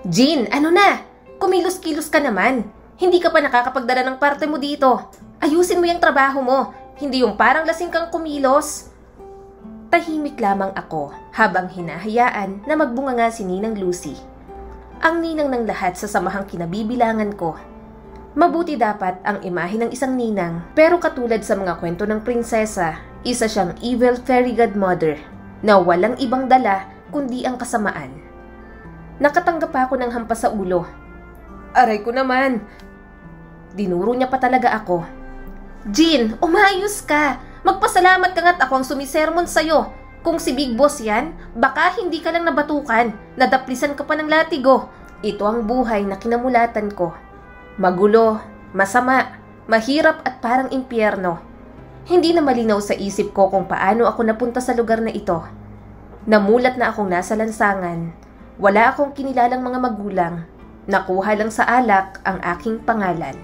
Jean, ano na? Kumilos-kilos ka naman. Hindi ka pa nakakapagdala ng parte mo dito. Ayusin mo yung trabaho mo. Hindi yung parang lasing kang kumilos. Tahimik lamang ako habang hinahayaan na magbunganga si Ninang Lucy. Ang ninang ng lahat sa samahang kinabibilangan ko. Mabuti dapat ang imahe ng isang ninang, pero katulad sa mga kwento ng prinsesa, isa siyang evil fairy godmother na walang ibang dala kundi ang kasamaan. Nakatanggap ako ng hampas sa ulo. Aray ko naman! Dinuro niya pa talaga ako. Jean, umayos ka! Magpasalamat ka nga't ako ang sumisermon sa'yo. Kung si Big Boss yan, baka hindi ka lang nabatukan, nadaplisan ka pa ng latigo. Ito ang buhay na kinamulatan ko. Magulo, masama, mahirap at parang impyerno. Hindi na malinaw sa isip ko kung paano ako napunta sa lugar na ito. Namulat na akong nasa lansangan. Wala akong kinilalang mga magulang. Nakuha lang sa alak ang aking pangalan.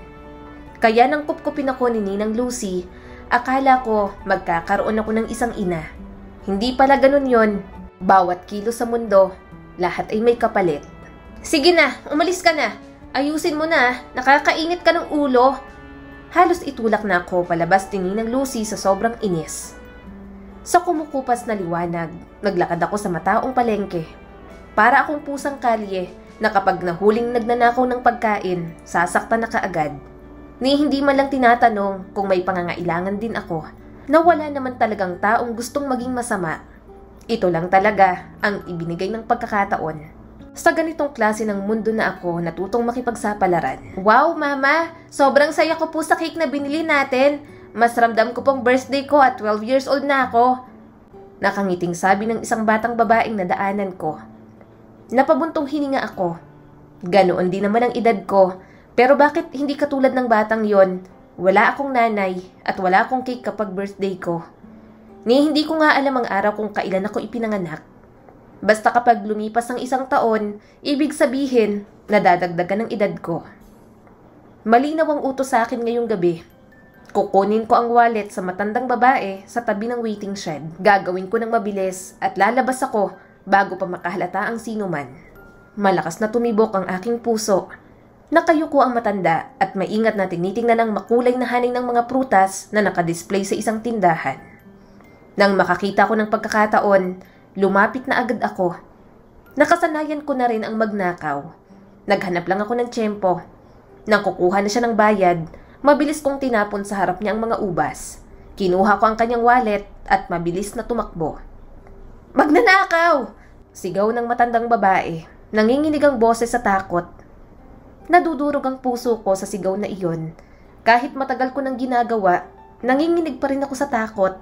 Kaya nang kupkupin ako ni Ninang Lucy, akala ko magkakaroon ako ng isang ina. Hindi pala ganun yon. Bawat kilo sa mundo, lahat ay may kapalit. Sige na, umalis ka na. Ayusin mo na, nakakainit ka ng ulo. Halos itulak na ako palabas ni Ninang Lucy sa sobrang inis. Sa kumukupas na liwanag, naglakad ako sa mataong palengke. Para akong pusang kalye na kapag nahuling nagnanakaw ng pagkain, sasaktan na kaagad. Ni hindi man lang tinatanong kung may pangangailangan din ako, na wala naman talagang taong gustong maging masama. Ito lang talaga ang ibinigay ng pagkakataon. Sa ganitong klase ng mundo na ako natutong makipagsapalaran. Wow, Mama! Sobrang saya ko po sa cake na binili natin. Mas ramdam ko pong birthday ko at 12 years old na ako. Nakangiting sabi ng isang batang babaeng nadaanan ko. Napabuntong hininga ako. Ganoon din naman ang edad ko. Pero bakit hindi katulad ng batang yon? Wala akong nanay at wala akong cake kapag birthday ko. Ni hindi ko nga alam ang araw kung kailan ako ipinanganak. Basta kapag lumipas ang isang taon, ibig sabihin, nadadagdagan ng edad ko. Malinaw ang utos sa akin ngayong gabi. Kukunin ko ang wallet sa matandang babae sa tabi ng waiting shed. Gagawin ko ng mabilis at lalabas ako bago pa makahalata ang sino man. Malakas na tumibok ang aking puso. Nakayuko ang matanda at maingat na tinitingnan ang makulay na haning ng mga prutas na nakadisplay sa isang tindahan. Nang makakita ko ng pagkakataon, lumapit na agad ako. Nakasanayan ko na rin ang magnakaw. Naghanap lang ako ng tiyempo. Nang kukuha na siya ng bayad, mabilis kong tinapon sa harap niya ang mga ubas. Kinuha ko ang kanyang wallet at mabilis na tumakbo. Magnanakaw! Sigaw ng matandang babae. Nanginginig ang boses sa takot. Nadudurog ang puso ko sa sigaw na iyon. Kahit matagal ko nang ginagawa, nanginginig pa rin ako sa takot.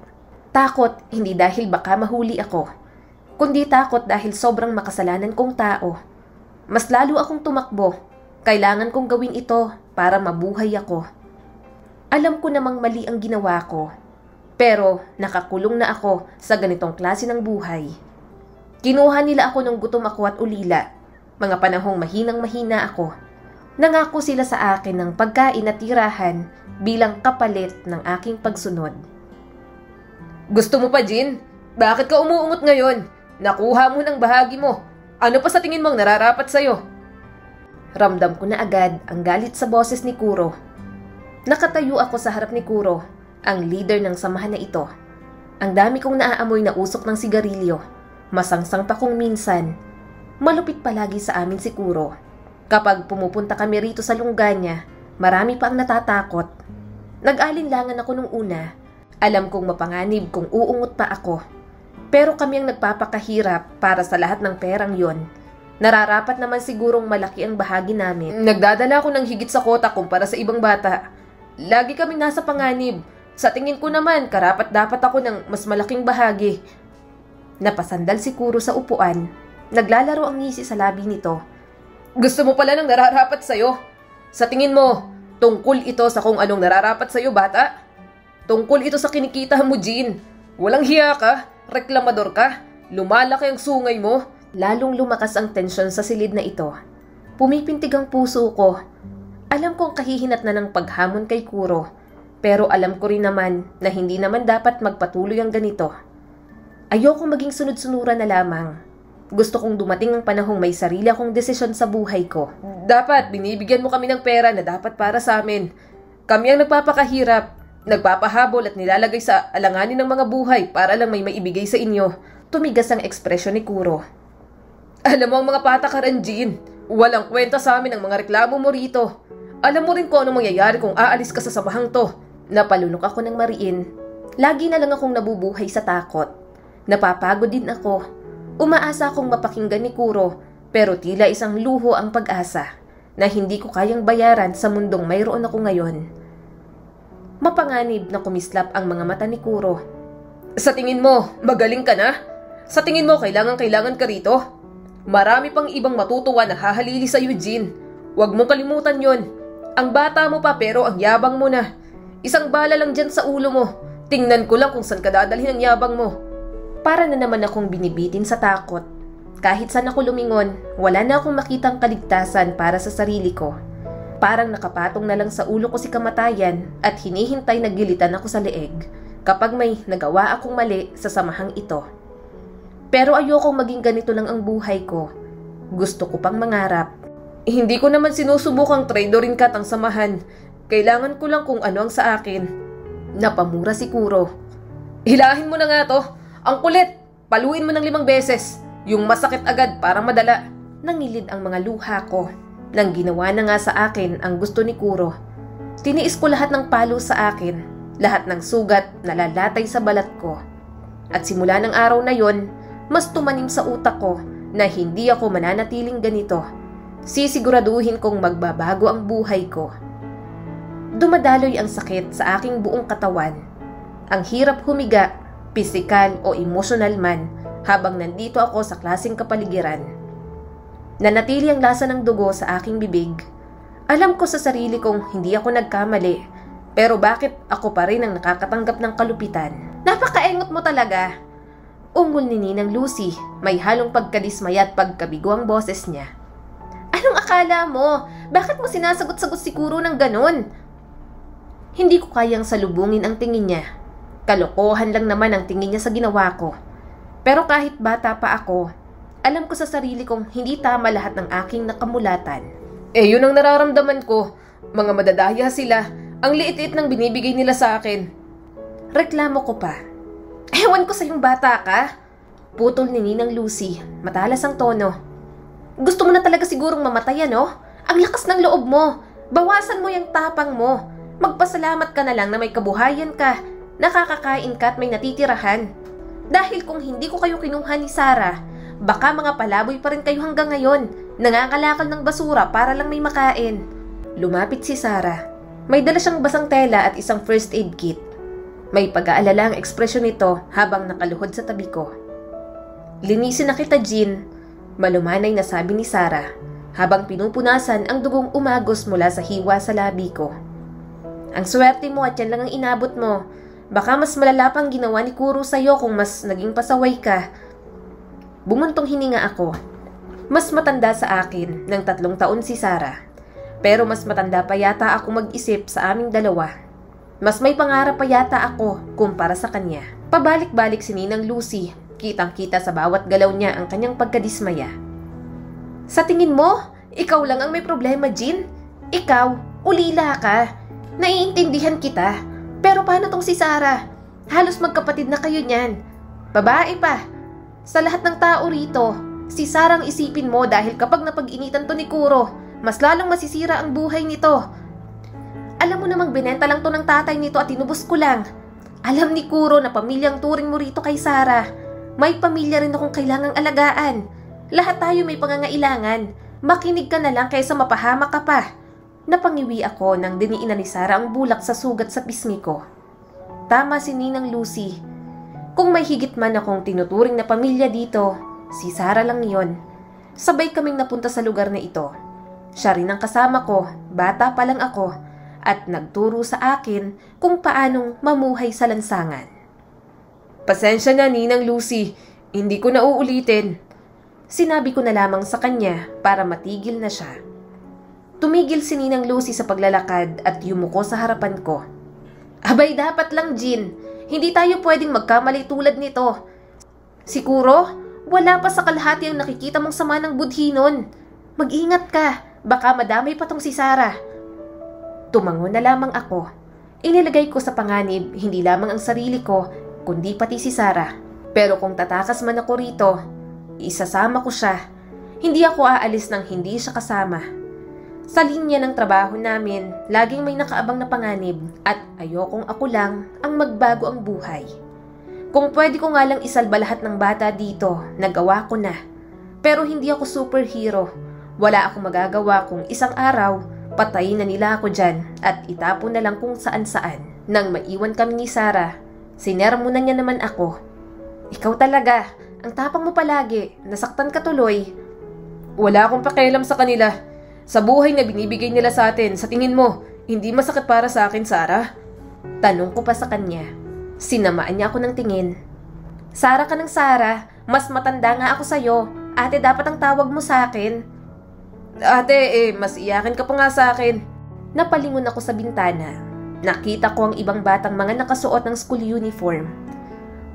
Takot hindi dahil baka mahuli ako, kundi takot dahil sobrang makasalanan kong tao. Mas lalo akong tumakbo. Kailangan kong gawin ito para mabuhay ako. Alam ko namang mali ang ginawa ko, pero nakakulong na ako sa ganitong klase ng buhay. Kinuha nila ako nung gutom ako at ulila, mga panahong mahinang-mahina ako. Nangako sila sa akin ng pagkain at tirahan bilang kapalit ng aking pagsunod. Gusto mo pa, Jean? Bakit ka umuungot ngayon? Nakuha mo ng bahagi mo. Ano pa sa tingin mong nararapat sa'yo? Ramdam ko na agad ang galit sa boses ni Kuro. Nakatayo ako sa harap ni Kuro, ang leader ng samahan na ito. Ang dami kong naaamoy na usok ng sigarilyo. Masangsang pa kong minsan. Malupit palagi sa amin si Kuro. Kapag pumupunta kami rito sa lungga niya, marami pa ang natatakot. Nag-alinlangan ako nung una. Alam kong mapanganib kung uungot pa ako. Pero kami ang nagpapakahirap para sa lahat ng perang yon. Nararapat naman sigurong malaki ang bahagi namin. Nagdadala ako ng higit sa kota kumpara sa ibang bata. Lagi kaming nasa panganib. Sa tingin ko naman, karapat-dapat ako ng mas malaking bahagi. Napasandal si Kuro sa upuan. Naglalaro ang ngisi sa labi nito. Gusto mo pala ng nararapat sa'yo? Sa tingin mo, tungkol ito sa kung anong nararapat sa'yo, bata? Tungkol ito sa kinikita mo, Jean. Walang hiya ka, reklamador ka, lumalaki ang sungay mo. Lalong lumakas ang tensyon sa silid na ito. Pumipintig ang puso ko. Alam kong kahihinat na ng paghamon kay Kuro, pero alam ko rin naman na hindi naman dapat magpatuloy ang ganito. Ayokong maging sunod-sunuran na lamang. Gusto kong dumating ang panahong may sarili akong desisyon sa buhay ko. Dapat binibigyan mo kami ng pera na dapat para sa amin. Kami ang nagpapakahirap, nagpapahabol at nilalagay sa alanganin ng mga buhay para lang may maibigay sa inyo. Tumigas ang ekspresyon ni Kuro. Alam mo ang mga patakaran, Jean. Walang kwenta sa amin ang mga reklamo mo rito. Alam mo rin kung ano mangyayari kung aalis ka sa samahang to. Napalunok ako ng mariin. Lagi na lang akong nabubuhay sa takot. Napapagod din ako. Umaasa akong mapakinggan ni Kuro, pero tila isang luho ang pag-asa na hindi ko kayang bayaran sa mundong mayroon ako ngayon. Mapanganib na kumislap ang mga mata ni Kuro. Sa tingin mo, magaling ka na? Sa tingin mo, kailangan ka rito? Marami pang ibang matutuwa na hahalili sa Eugene. Huwag mong kalimutan yon. Ang bata mo pa pero ang yabang mo na. Isang bala lang dyan sa ulo mo. Tingnan ko lang kung saan ka dadalhin ang yabang mo. Para na naman akong binibitin sa takot. Kahit saan ako lumingon, wala na akong makitang kaligtasan para sa sarili ko. Parang nakapatong na lang sa ulo ko si kamatayan at hinihintay na gilitan ako sa leeg kapag may nagawa akong mali sa samahang ito. Pero ayokong maging ganito lang ang buhay ko. Gusto ko pang mangarap. Hindi ko naman sinusubukang traidorin ka ang samahan. Kailangan ko lang kung ano ang sa akin. Napamura si Kuro. Hilahin mo na nga to. Ang kulit! Paluin mo ng 5 beses. Yung masakit agad para madala. Nangilid ang mga luha ko. Nang ginawa na nga sa akin ang gusto ni Kuro. Tiniis ko lahat ng palo sa akin. Lahat ng sugat na lalatay sa balat ko. At simula ng araw na yon, mas tumanim sa utak ko na hindi ako mananatiling ganito. Sisiguraduhin kong magbabago ang buhay ko. Dumadaloy ang sakit sa aking buong katawan. Ang hirap humiga, pisikal o emosyonal man, habang nandito ako sa klaseng kapaligiran. Nanatili ang lasa ng dugo sa aking bibig. Alam ko sa sarili kong hindi ako nagkamali, pero bakit ako pa rin ang nakakatanggap ng kalupitan? Napakaengot mo talaga! Ungol ni Ninang Lucy, may halong pagkadismaya at pagkabigo ang boses niya. Anong akala mo? Bakit mo sinasagot-sagot si Kuro ng ganon? Hindi ko kayang salubungin ang tingin niya. Kalokohan lang naman ang tingin niya sa ginawa ko. Pero kahit bata pa ako, alam ko sa sarili kong hindi tama lahat ng aking nakamulatan. Yun ang nararamdaman ko. Mga madadaya sila. Ang liit-liit ng binibigay nila sa akin. Reklamo ko pa. Ewan ko sa yung bata ka. Putol ni Ninang Lucy. Matalas ang tono. Gusto mo na talaga sigurong mamatay, ano? Ang lakas ng loob mo. Bawasan mo yung tapang mo. Magpasalamat ka na lang na may kabuhayan ka. Nakakakain ka at may natitirahan. Dahil kung hindi ko kayo kinuha ni Sarah, baka mga palaboy pa rin kayo hanggang ngayon. Nangangalakal ng basura para lang may makain. Lumapit si Sarah. May dala siyang basang tela at isang first aid kit. May pag-aalala ang ekspresyon nito habang nakaluhod sa tabi ko. Linisin na kita, Jean. Malumanay na sabi ni Sarah habang pinupunasan ang dugong umagos mula sa hiwa sa labi ko. Ang swerte mo at yan lang ang inabot mo. Baka mas malala pang ginawa ni Kuro sa'yo kung mas naging pasaway ka. Bumuntong hininga ako. Mas matanda sa akin ng 3 taon si Sarah. Pero mas matanda pa yata ako mag-isip sa aming dalawa. Mas may pangarap pa yata ako kumpara sa kanya. Pabalik-balik si Ninang Lucy. Kitang-kita sa bawat galaw niya ang kanyang pagkadismaya. Sa tingin mo, ikaw lang ang may problema, Jean? Ikaw, ulila ka. Naiintindihan kita. Pero paano tong si Sarah? Halos magkapatid na kayo niyan. Babae pa. Sa lahat ng tao rito, si Sarah ang isipin mo dahil kapag napag-initan to ni Kuro, mas lalong masisira ang buhay nito. Alam mo namang binenta lang to ng tatay nito at tinubos ko lang. Alam ni Kuro na pamilyang turing mo rito kay Sarah. May pamilya rin akong kailangang alagaan. Lahat tayo may pangangailangan. Makinig ka na lang kaysa mapahamak ka pa. Napangiwi ako nang diniinan ni Sarah ang bulak sa sugat sa pisngi ko. Tama si Ninang Lucy. Kung may higit man akong tinuturing na pamilya dito, si Sarah lang yon. Sabay kaming napunta sa lugar na ito. Siya rin ang kasama ko, bata pa lang ako, at nagturo sa akin kung paanong mamuhay sa lansangan. Pasensya na, Ninang Lucy. Hindi ko na uulitin. Sinabi ko na lamang sa kanya para matigil na siya. Tumigil si Ninang Lucy sa paglalakad at yumuko sa harapan ko. Abay, dapat lang, Jean. Hindi tayo pwedeng magkamali tulad nito. Si Kuro, Wala pa sa kalahati ang nakikita mong sama ng budhi nun. Mag-ingat ka, baka madamay pa tong si Sarah. Tumango na lamang ako. Inilagay ko sa panganib hindi lamang ang sarili ko, kundi pati si Sarah. Pero kung tatakas man ako rito, isasama ko siya. Hindi ako aalis nang hindi siya kasama. Sa linya ng trabaho namin, laging may nakaabang na panganib at ayokong ako lang ang magbago ang buhay. Kung pwede ko nga lang isalba lahat ng bata dito, nagawa ko na. Pero hindi ako superhero. Wala akong magagawa kung isang araw, patayin na nila ako dyan at itapon na lang kung saan-saan. Nang maiwan kami ni Sarah, sinermonan niya naman ako. Ikaw talaga, ang tapang mo palagi, nasaktan ka tuloy. Wala akong pakialam sa kanila. Sa buhay na binibigay nila sa atin, sa tingin mo, hindi masakit para sa akin, Sarah? Tanong ko pa sa kanya. Sinamaan niya ako ng tingin. Sarah ka ng Sarah, mas matanda nga ako sa'yo. Ate, dapat ang tawag mo sa akin. Ate, mas iyakin ka pa nga sa akin. Napalingon ako sa bintana. Nakita ko ang ibang batang mga nakasuot ng school uniform.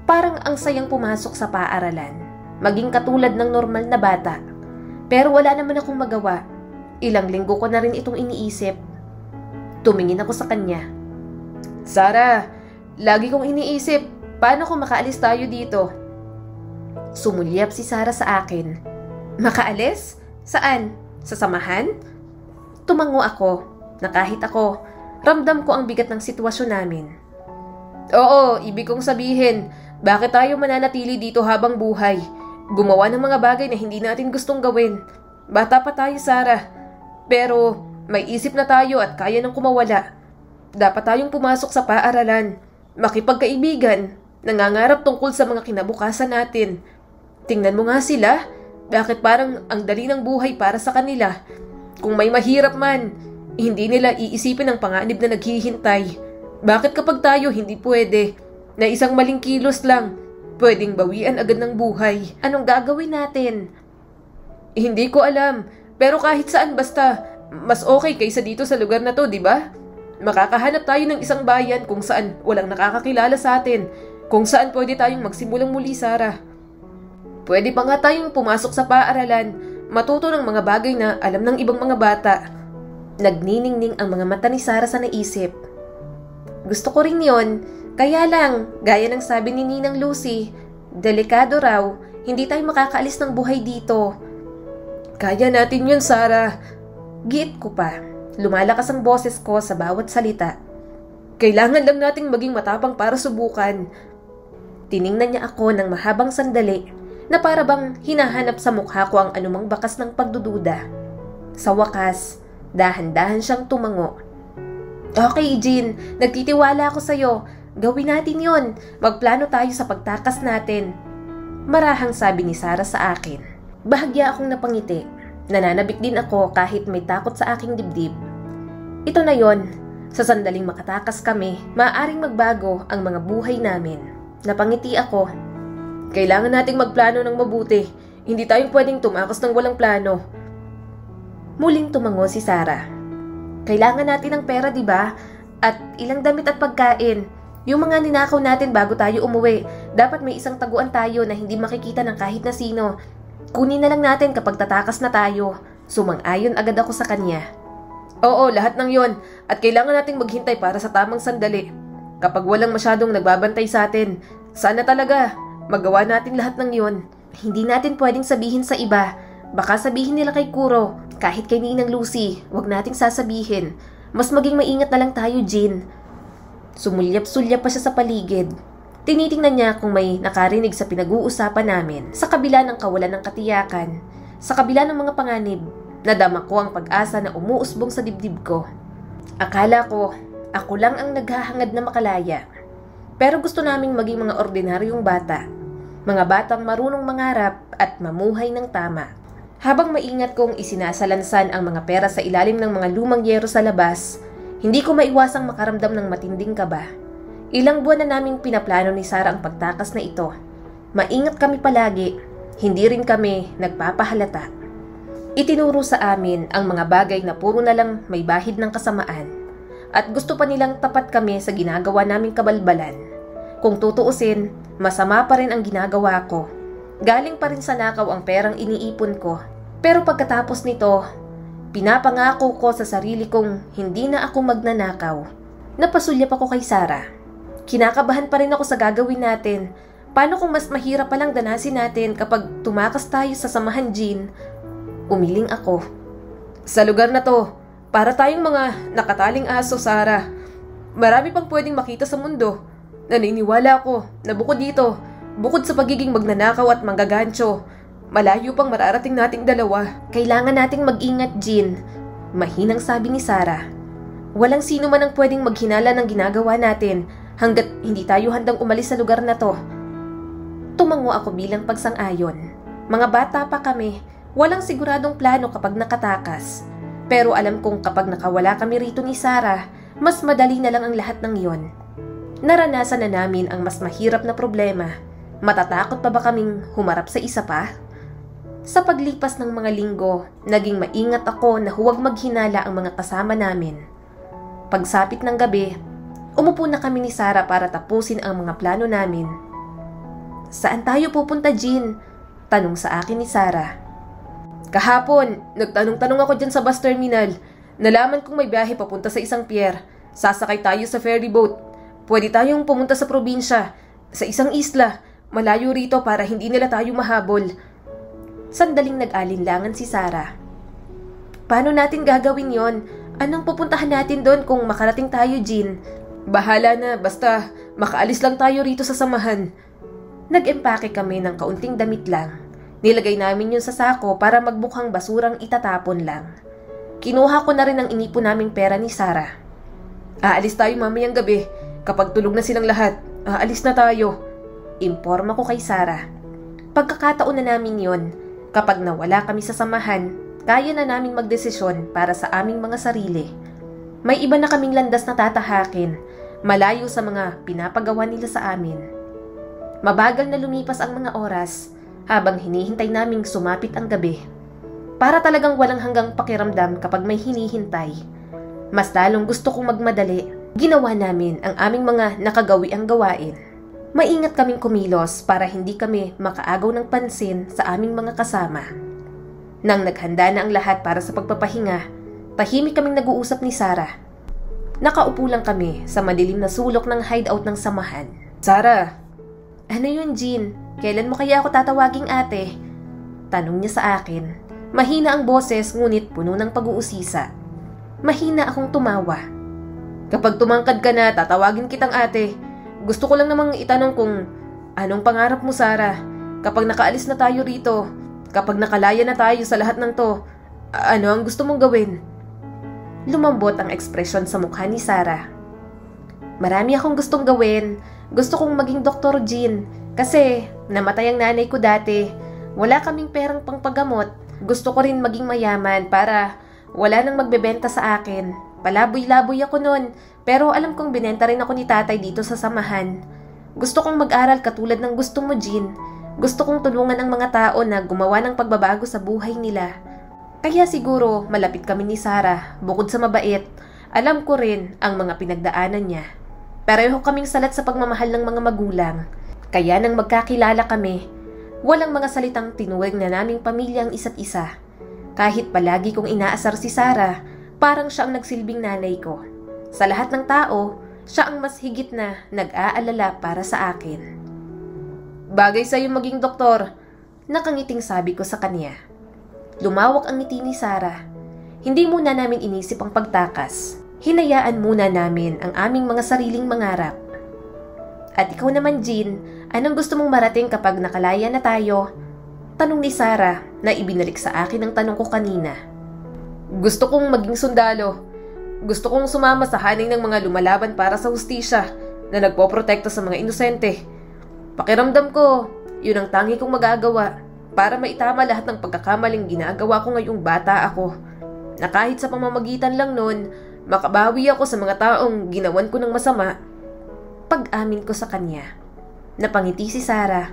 Parang ang sayang pumasok sa paaralan. Maging katulad ng normal na bata. Pero wala naman akong magawa. Ilang linggo ko na rin itong iniisip. Tumingin ako sa kanya. Sarah, lagi kong iniisip, paano kung makaalis tayo dito? Sumulyap si Sarah sa akin. Makaalis? Saan? Sa samahan? Tumango ako, na kahit ako, ramdam ko ang bigat ng sitwasyon namin. Oo, ibig kong sabihin, bakit tayo mananatili dito habang buhay? Gumawa ng mga bagay na hindi natin gustong gawin. Bata pa tayo, Sarah. Pero may isip na tayo at kaya nang kumawala. Dapat tayong pumasok sa paaralan, makipagkaibigan, nangangarap tungkol sa mga kinabukasan natin. Tingnan mo nga sila, bakit parang ang dali ng buhay para sa kanila? Kung may mahirap man, hindi nila iisipin ang panganib na naghihintay. Bakit kapag tayo hindi pwede, na isang maling kilos lang, pwedeng bawian agad ng buhay? Anong gagawin natin? Hindi ko alam. Pero kahit saan basta, mas okay kaysa dito sa lugar na to, di ba? Makakahanap tayo ng isang bayan kung saan walang nakakakilala sa atin, kung saan pwede tayong magsimulang muli, Sarah. Pwede pa nga tayong pumasok sa paaralan, matuto ng mga bagay na alam ng ibang mga bata. Nagniningning ang mga mata ni Sarah sa naisip. Gusto ko rin yon, kaya lang, gaya ng sabi ni Ninang Lucy, delikado raw, hindi tayo makakaalis ng buhay dito. Kaya natin yun, Sarah. Giit ko pa. Lumalakas ang boses ko sa bawat salita. Kailangan lang nating maging matapang para subukan. Tiningnan niya ako ng mahabang sandali na para bang hinahanap sa mukha ko ang anumang bakas ng pagdududa. Sa wakas, dahan-dahan siyang tumango. Okay, Jean. Nagtitiwala ako sa'yo. Gawin natin yon. Magplano tayo sa pagtakas natin. Marahang sabi ni Sarah sa akin. Bahagya akong napangiti. Nananabik din ako kahit may takot sa aking dibdib. Ito na yon. Sa sandaling makatakas kami, maaaring magbago ang mga buhay namin. Napangiti ako. Kailangan nating magplano ng mabuti. Hindi tayo pwedeng tumakas ng walang plano. Muling tumango si Sarah. Kailangan natin ng pera, di ba? At ilang damit at pagkain. Yung mga ninakaw natin bago tayo umuwi. Dapat may isang taguan tayo na hindi makikita ng kahit na sino. Kunin na lang natin kapag tatakas na tayo. Sumang-ayon agad ako sa kanya. Oo, lahat ng yon. At kailangan nating maghintay para sa tamang sandali. Kapag walang masyadong nagbabantay sa atin, sana talaga magawa natin lahat ng yon. Hindi natin pwedeng sabihin sa iba. Baka sabihin nila kay Kuro. Kahit kay Ninang Lucy, wag nating sasabihin. Mas maging maingat na lang tayo, Jean. Sumulyap-sulyap pa siya sa paligid. Tinitingnan niya kung may nakarinig sa pinag-uusapan namin. Sa kabila ng kawalan ng katiyakan, sa kabila ng mga panganib, nadama ko ang pag-asa na umuusbong sa dibdib ko. Akala ko, ako lang ang naghahangad na makalaya. Pero gusto naming maging mga ordinaryong bata. Mga batang marunong mangarap at mamuhay ng tama. Habang maingat kong isinasalansan ang mga pera sa ilalim ng mga lumang yero sa labas, hindi ko maiwasang makaramdam ng matinding kaba. Ilang buwan na naming pinaplano ni Sarah ang pagtakas na ito. Maingat kami palagi, hindi rin kami nagpapahalata. Itinuro sa amin ang mga bagay na puro na lang may bahid ng kasamaan. At gusto pa nilang tapat kami sa ginagawa naming kabalbalan. Kung tutuusin, masama pa rin ang ginagawa ko. Galing pa rin sa nakaw ang perang iniipon ko. Pero pagkatapos nito, pinapangako ko sa sarili kong hindi na ako magnanakaw. Napasulyap ako kay Sarah. Kinakabahan pa rin ako sa gagawin natin. Paano kung mas mahirap palang danasin natin kapag tumakas tayo sa samahan, Jean? Umiling ako. Sa lugar na to, para tayong mga nakataling aso, Sarah. Marami pang pwedeng makita sa mundo. Naniniwala ako na bukod dito, bukod sa pagiging magnanakaw at manggagancho, malayo pang mararating nating dalawa. Kailangan nating mag-ingat, Jean. Mahinang sabi ni Sarah. Walang sino man ang pwedeng maghinala ng ginagawa natin hanggat hindi tayo handang umalis sa lugar na to. Tumango ako bilang pagsang-ayon. Mga bata pa kami, walang siguradong plano kapag nakatakas. Pero alam kong kapag nakawala kami rito ni Sarah, mas madali na lang ang lahat ng iyon. Naranasan na namin ang mas mahirap na problema. Matatakot pa ba kaming humarap sa isa pa? Sa paglipas ng mga linggo, naging maingat ako na huwag maghinala ang mga kasama namin. Pagsapit ng gabi, umupo na kami ni Sarah para tapusin ang mga plano namin. Saan tayo pupunta, Jean? Tanong sa akin ni Sarah. Kahapon, nagtanong-tanong ako dyan sa bus terminal. Nalaman kong may biyahe papunta sa isang pier. Sasakay tayo sa ferry boat. Pwede tayong pumunta sa probinsya, sa isang isla, malayo rito para hindi nila tayo mahabol. Sandaling nag-alinlangan si Sarah. Paano natin gagawin yon? Anong pupuntahan natin doon kung makarating tayo, Jean? Bahala na, basta makaalis lang tayo rito sa samahan. Nag-empake kami ng kaunting damit lang. Nilagay namin yun sa sako para magbukhang basurang itatapon lang. Kinuha ko na rin ang inipon naming pera ni Sarah. Aalis tayo mamayang gabi. Kapag tulog na silang lahat, aalis na tayo. Imporma ko kay Sarah. Pagkakataon na namin yon. Kapag nawala kami sa samahan, kaya na naming magdesisyon para sa aming mga sarili. May iba na kaming landas na tatahakin, malayo sa mga pinapagawa nila sa amin. Mabagal na lumipas ang mga oras habang hinihintay naming sumapit ang gabi. Para talagang walang hanggang pakiramdam kapag may hinihintay. Mas lalong gusto kong magmadali, ginawa namin ang aming mga nakagawiang gawain. Maingat kaming kumilos para hindi kami makaagaw ng pansin sa aming mga kasama. Nang naghanda na ang lahat para sa pagpapahinga, tahimik kaming nag-uusap ni Sarah. Nakaupo lang kami sa madilim na sulok ng hideout ng samahan. Sarah! Ano yun, Jean? Kailan mo kaya ako tatawaging ate? Tanong niya sa akin. Mahina ang boses ngunit puno ng pag-uusisa. Mahina akong tumawa. Kapag tumangkad ka na, tatawagin kitang ate. Gusto ko lang namang itanong kung anong pangarap mo, Sarah? Kapag nakaalis na tayo rito, kapag nakalaya na tayo sa lahat ng to, ano ang gusto mong gawin? Lumambot ang ekspresyon sa mukha ni Sarah. Marami akong gustong gawin. Gusto kong maging Dr. Jean. Kasi namatay ang nanay ko dati. Wala kaming perang pangpagamot. Gusto ko rin maging mayaman para wala nang magbebenta sa akin. Palaboy-laboy ako nun. Pero alam kong binenta rin ako ni tatay dito sa samahan. Gusto kong mag-aral katulad ng gusto mo, Jean. Gusto kong tulungan ang mga tao na gumawa ng pagbabago sa buhay nila. Kaya siguro malapit kami ni Sarah. Bukod sa mabait, alam ko rin ang mga pinagdaanan niya. Pareho kaming salat sa pagmamahal ng mga magulang. Kaya nang magkakilala kami, walang mga salitang tinuwag na naming pamilya ang isa't isa. Kahit palagi kong inaasar si Sarah, parang siya ang nagsilbing nanay ko. Sa lahat ng tao, siya ang mas higit na nag-aalala para sa akin. Bagay sa'yo maging doktor, nakangiting sabi ko sa kanya. Lumawak ang ngiti ni Sarah. Hindi muna namin inisip ang pagtakas. Hinayaan muna namin ang aming mga sariling mangarap. At ikaw naman, Jean, anong gusto mong marating kapag nakalaya na tayo? Tanong ni Sarah na ibinalik sa akin ang tanong ko kanina. Gusto kong maging sundalo. Gusto kong sumama sa haning ng mga lumalaban para sa hustisya na nagpoprotekta sa mga inosente. Pakiramdam ko, yun ang tangi kong magagawa para maitama lahat ng pagkakamaling ginagawa ko ngayong bata ako. Na kahit sa pamamagitan lang nun, makabawi ako sa mga taong ginawan ko ng masama. Pag-amin ko sa kanya. Napangiti si Sarah.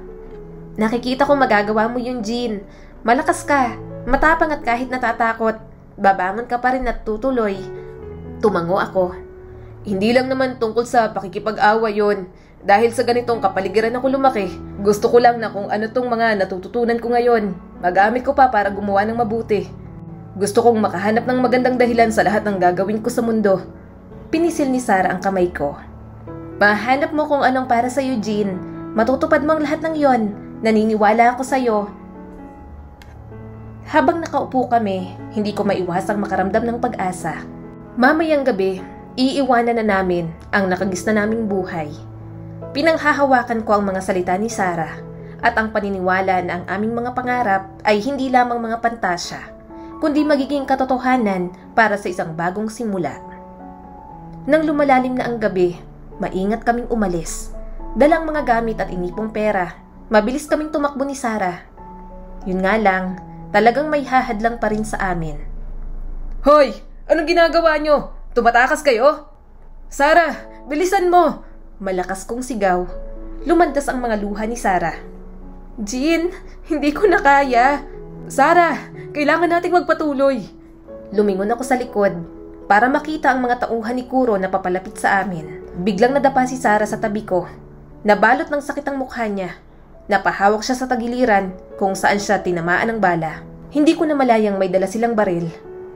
Nakikita ko magagawa mo yun, Jean. Malakas ka, matapang at kahit natatakot, babangon ka pa rin at tutuloy. Tumango ako. Hindi lang naman tungkol sa pakikipag-awa yun. Dahil sa ganitong kapaligiran ako lumaki, gusto ko lang na kung ano tong mga natututunan ko ngayon, magamit ko pa para gumawa ng mabuti. Gusto kong makahanap ng magandang dahilan sa lahat ng gagawin ko sa mundo. Pinisil ni Sarah ang kamay ko. Mahanap mo kung anong para sa'yo, Jean. Matutupad mo ang lahat ng yon. Naniniwala ako sa'yo. Habang nakaupo kami, hindi ko maiwasang makaramdam ng pag-asa. Mamayang gabi, iiwanan na namin ang nakagis na naming buhay. Pinanghahawakan ko ang mga salita ni Sarah at ang paniniwala na ang aming mga pangarap ay hindi lamang mga pantasya, kundi magiging katotohanan para sa isang bagong simula. Nang lumalalim na ang gabi, maingat kaming umalis. Dalang mga gamit at inipong pera, mabilis kaming tumakbo ni Sarah. Yun nga lang, talagang may hahadlang pa rin sa amin. Hoy! Anong ginagawa nyo? Tumatakas kayo? Sarah! Bilisan mo! Malakas kong sigaw. Lumandas ang mga luha ni Sarah. Jean! Hindi ko na kaya! Sarah! Kailangan nating magpatuloy! Lumingon ako sa likod para makita ang mga tauhan ni Kuro na papalapit sa amin. Biglang nadapa si Sarah sa tabi ko. Nabalot ng sakit ang mukha niya. Napahawak siya sa tagiliran kung saan siya tinamaan ng bala. Hindi ko na malayang may dala silang baril.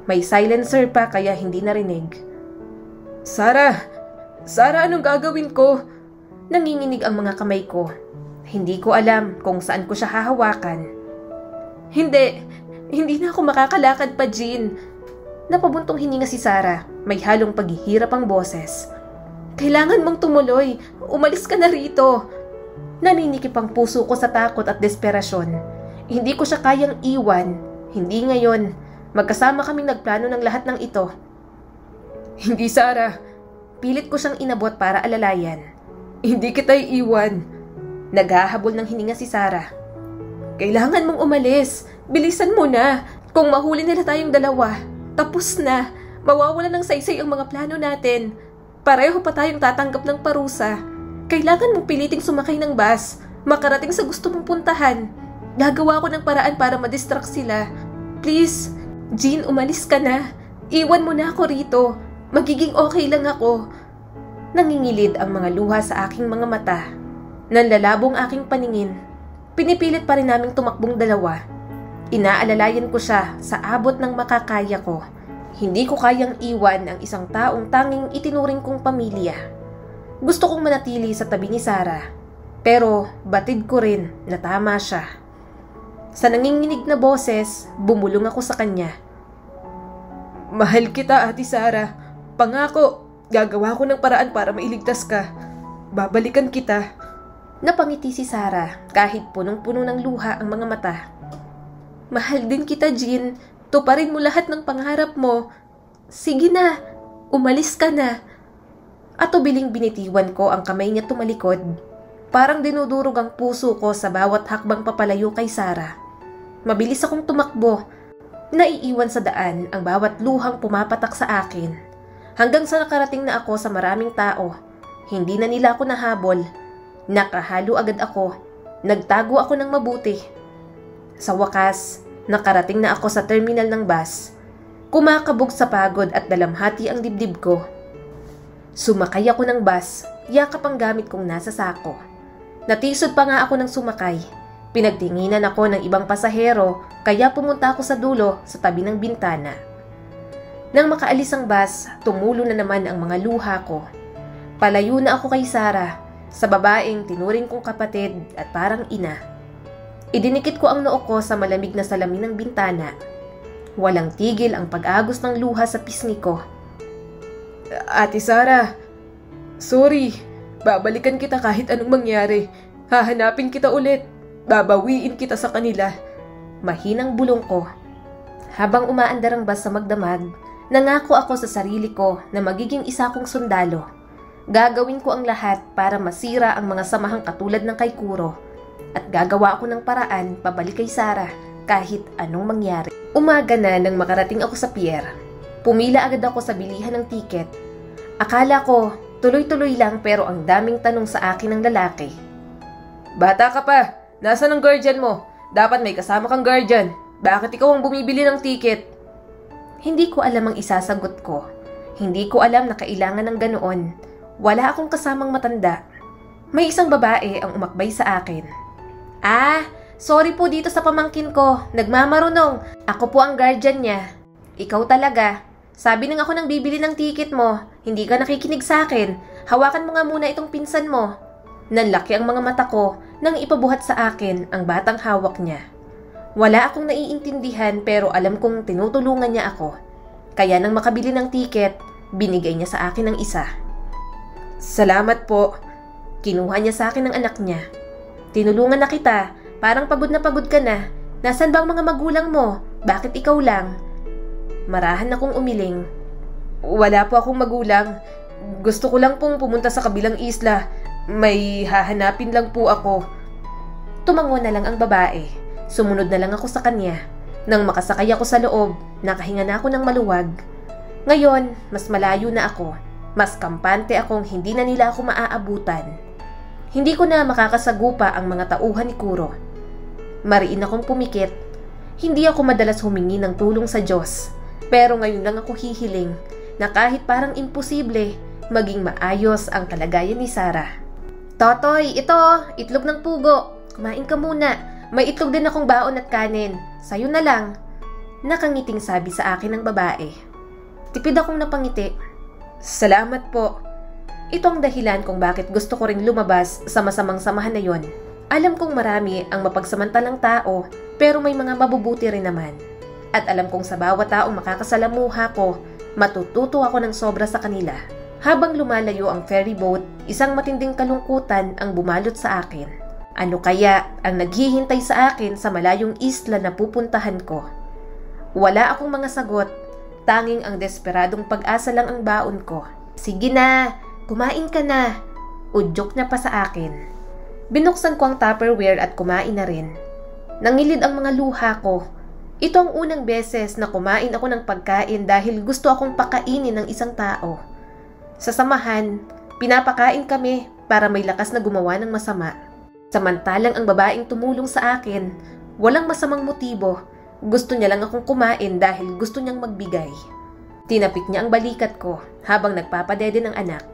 May silencer pa kaya hindi narinig. Sarah! Sarah, anong gagawin ko? Nanginginig ang mga kamay ko. Hindi ko alam kung saan ko siya hahawakan. Hindi na ako makakalakad pa, Jean. Napabuntong hininga si Sarah. May halong paghihirap ang boses. Kailangan mong tumuloy. Umalis ka na rito. Naninikip ang puso ko sa takot at desperasyon. Hindi ko siya kayang iwan. Hindi ngayon. Magkasama kaming nagplano ng lahat ng ito. Hindi, Sarah. Pilit ko siyang inabot para alalayan. Hindi kita iiwan. Naghahabol ng hininga si Sarah. Kailangan mong umalis. Bilisan mo na. Kung mahuli nila tayong dalawa, tapos na. Mawawalan ng saysay ang mga plano natin. Pareho pa tayong tatanggap ng parusa. Kailangan mong piliting sumakay ng bus. Makarating sa gusto mong puntahan. Gagawa ko ng paraan para madistract sila. Please, Jean, umalis ka na. Iwan mo na ako rito. Magiging okay lang ako. Nangingilid ang mga luha sa aking mga mata. Nanlalabo ang aking paningin. Pinipilit pa rin naming tumakbong dalawa. Inaalalayan ko siya sa abot ng makakaya ko. Hindi ko kayang iwan ang isang taong tanging itinuring kong pamilya. Gusto kong manatili sa tabi ni Sarah. Pero batid ko rin na tama siya. Sa nanginginig na boses, bumulong ako sa kanya. Mahal kita, Ate Sarah. Pangako, gagawa ko ng paraan para mailigtas ka. Babalikan kita. Napangiti si Sarah kahit punong-puno ng luha ang mga mata. Mahal din kita, Jean. Tuparin mo lahat ng pangarap mo. Sige na, umalis ka na. At ubiling binitiwan ko ang kamay niya tumalikod. Parang dinudurog ang puso ko sa bawat hakbang papalayo kay Sarah. Mabilis akong tumakbo. Naiiwan sa daan ang bawat luhang pumapatak sa akin. Hanggang sa nakarating na ako sa maraming tao. Hindi na nila ako nahabol. Nakahalo agad ako. Nagtago ako ng mabuti. Sa wakas, nakarating na ako sa terminal ng bus. Kumakabog sa pagod at dalamhati ang dibdib ko. Sumakay ako ng bus, yakap ang gamit kong nasa sako. Natisod pa nga ako ng sumakay. Pinagtinginan ako ng ibang pasahero kaya pumunta ako sa dulo sa tabi ng bintana. Nang makaalis ang bus, tumulo na naman ang mga luha ko. Palayo na ako kay Sarah, sa babaeng tinuring kong kapatid at parang ina. Idinikit ko ang noo ko sa malamig na salamin ng bintana. Walang tigil ang pag-agos ng luha sa pisngi ko. Ate Sarah, sorry. Babalikan kita kahit anong mangyari. Hahanapin kita ulit. Babawiin kita sa kanila. Mahinang bulong ko. Habang umaandar ang bus sa magdamag, nangako ako sa sarili ko na magiging isa kong sundalo. Gagawin ko ang lahat para masira ang mga samahang katulad ng kay Kuro. At gagawa ako ng paraan pabalik kay Sarah kahit anong mangyari. Umaga na nang makarating ako sa pier. Pumila agad ako sa bilihan ng tiket. Akala ko tuloy-tuloy lang pero ang daming tanong sa akin ng lalaki. Bata ka pa, nasaan ang guardian mo? Dapat may kasama kang guardian. Bakit ikaw ang bumibili ng tiket? Hindi ko alam ang isasagot ko. Hindi ko alam na kailangan ng ganoon. Wala akong kasamang matanda. May isang babae ang umakbay sa akin. Ah, sorry po dito sa pamangkin ko. Nagmamarunong. Ako po ang guardian niya. Ikaw talaga. Sabi nang ako nang bibili ng ticket mo. Hindi ka nakikinig sa akin. Hawakan mo nga muna itong pinsan mo. Nanlaki ang mga mata ko nang ipabuhat sa akin ang batang hawak niya. Wala akong naiintindihan pero alam kong tinutulungan niya ako. Kaya nang makabili ng ticket, binigay niya sa akin ng isa. Salamat po. Kinuha niya sa akin ang anak niya. Tinulungan na kita. Parang pagod na pagod ka na. Nasaan ba ang mga magulang mo? Bakit ikaw lang? Marahan akong umiling. Wala po akong magulang. Gusto ko lang pong pumunta sa kabilang isla. May hahanapin lang po ako. Tumango na lang ang babae. Sumunod na lang ako sa kanya. Nang makasakay ako sa loob, nakahinga na ako ng maluwag. Ngayon, mas malayo na ako. Mas kampante akong hindi na nila ako maaabutan. Hindi ko na makakasagupa ang mga tauhan ni Kuro. Mariin akong pumikit. Hindi ako madalas humingi ng tulong sa Diyos. Pero ngayon lang ako hihiling na kahit parang imposible, maging maayos ang kalagayan ni Sarah. Totoy, ito, itlog ng pugo. Kumain ka muna. May itlog din akong baon at kanin. Sa'yo na lang. Nakangiting sabi sa akin ng babae. Tipid akong napangiti. Salamat po. Ito ang dahilan kung bakit gusto ko ring lumabas sa masamang samahan na yon. Alam kong marami ang mapagsamantalang tao, pero may mga mabubuti rin naman. At alam kong sa bawat taong makakasalamuha ko, matututo ako ng sobra sa kanila. Habang lumalayo ang ferry boat, isang matinding kalungkutan ang bumalot sa akin. Ano kaya ang naghihintay sa akin sa malayong isla na pupuntahan ko? Wala akong mga sagot, tanging ang desperadong pag-asa lang ang baon ko. Sige na, kumain ka na. Udyok na pa sa akin. Binuksan ko ang Tupperware at kumain na rin. Nangilid ang mga luha ko. Ito ang unang beses na kumain ako ng pagkain dahil gusto akong pakainin ng isang tao. Sa samahan, pinapakain kami para may lakas na gumawa ng masama. Samantalang ang babaeng tumulong sa akin, walang masamang motibo. Gusto niya lang akong kumain dahil gusto niyang magbigay. Tinapik niya ang balikat ko habang nagpapadede ng anak.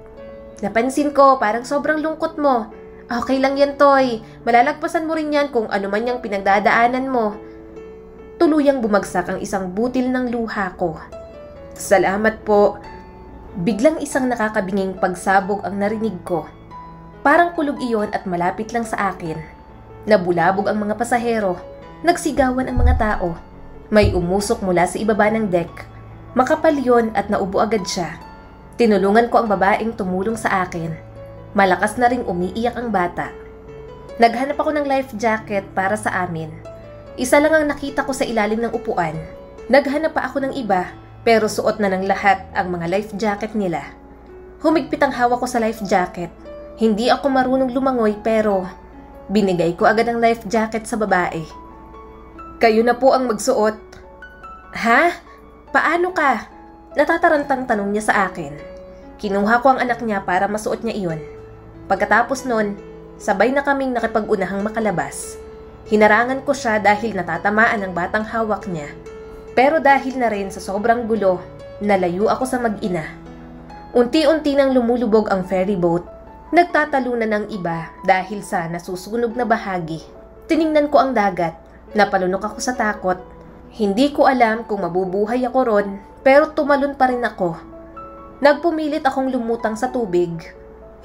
Napansin ko, parang sobrang lungkot mo. Okay lang yan, Toy. Malalagpasan mo rin yan kung ano man yung pinagdadaanan mo. Tuluyang bumagsak ang isang butil ng luha ko. Salamat po. Biglang isang nakakabinging pagsabog ang narinig ko. Parang kulog iyon at malapit lang sa akin. Nabulabog ang mga pasahero. Nagsigawan ang mga tao. May umusok mula sa ibaba ng deck. Makapal yun at naubo agad siya. Tinulungan ko ang babaeng tumulong sa akin. Malakas na ring umiiyak ang bata. Naghanap ako ng life jacket para sa amin. Isa lang ang nakita ko sa ilalim ng upuan. Naghanap pa ako ng iba, pero suot na ng lahat ang mga life jacket nila. Humigpit ang hawak ko sa life jacket. Hindi ako marunong lumangoy pero binigay ko agad ang life jacket sa babae. Kayo na po ang magsuot. Ha? Paano ka? Natatarantang tanong niya sa akin. Kinuha ko ang anak niya para masuot niya iyon. Pagkatapos nun, sabay na kaming nakipag-unahang makalabas. Hinarangan ko siya dahil natatamaan ang batang hawak niya. Pero dahil na rin sa sobrang gulo, nalayo ako sa mag-ina. Unti-unti nang lumulubog ang ferry boat. Nagtatalunan ng iba dahil sa nasusunog na bahagi. Tiningnan ko ang dagat. Napalunok ako sa takot. Hindi ko alam kung mabubuhay ako ron, pero tumalon pa rin ako. Nagpumilit akong lumutang sa tubig.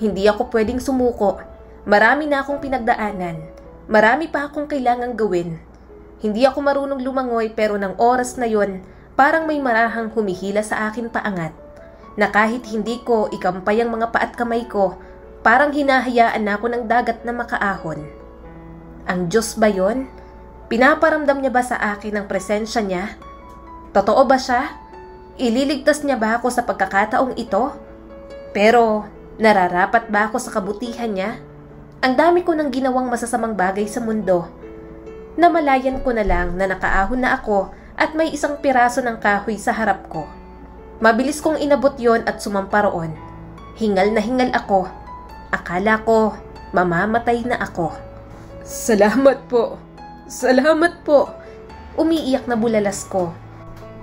Hindi ako pwedeng sumuko. Marami na akong pinagdaanan. Marami pa akong kailangang gawin. Hindi ako marunong lumangoy pero ng oras na yon, parang may marahang humihila sa akin paangat. Na kahit hindi ko ikampay ang mga paat kamay ko, parang hinahayaan na ako ng dagat na makaahon. Ang Diyos ba yon? Pinaparamdam niya ba sa akin ang presensya niya? Totoo ba siya? Ililigtas niya ba ako sa pagkakataong ito? Pero nararapat ba ako sa kabutihan niya? Ang dami ko nang ginawang masasamang bagay sa mundo. Namalayan ko na lang na nakaahon na ako at may isang piraso ng kahoy sa harap ko. Mabilis kong inabot yon at sumampa roon. Hingal na hingal ako. Akala ko mamamatay na ako. Salamat po. Salamat po. Umiiyak na bulalas ko.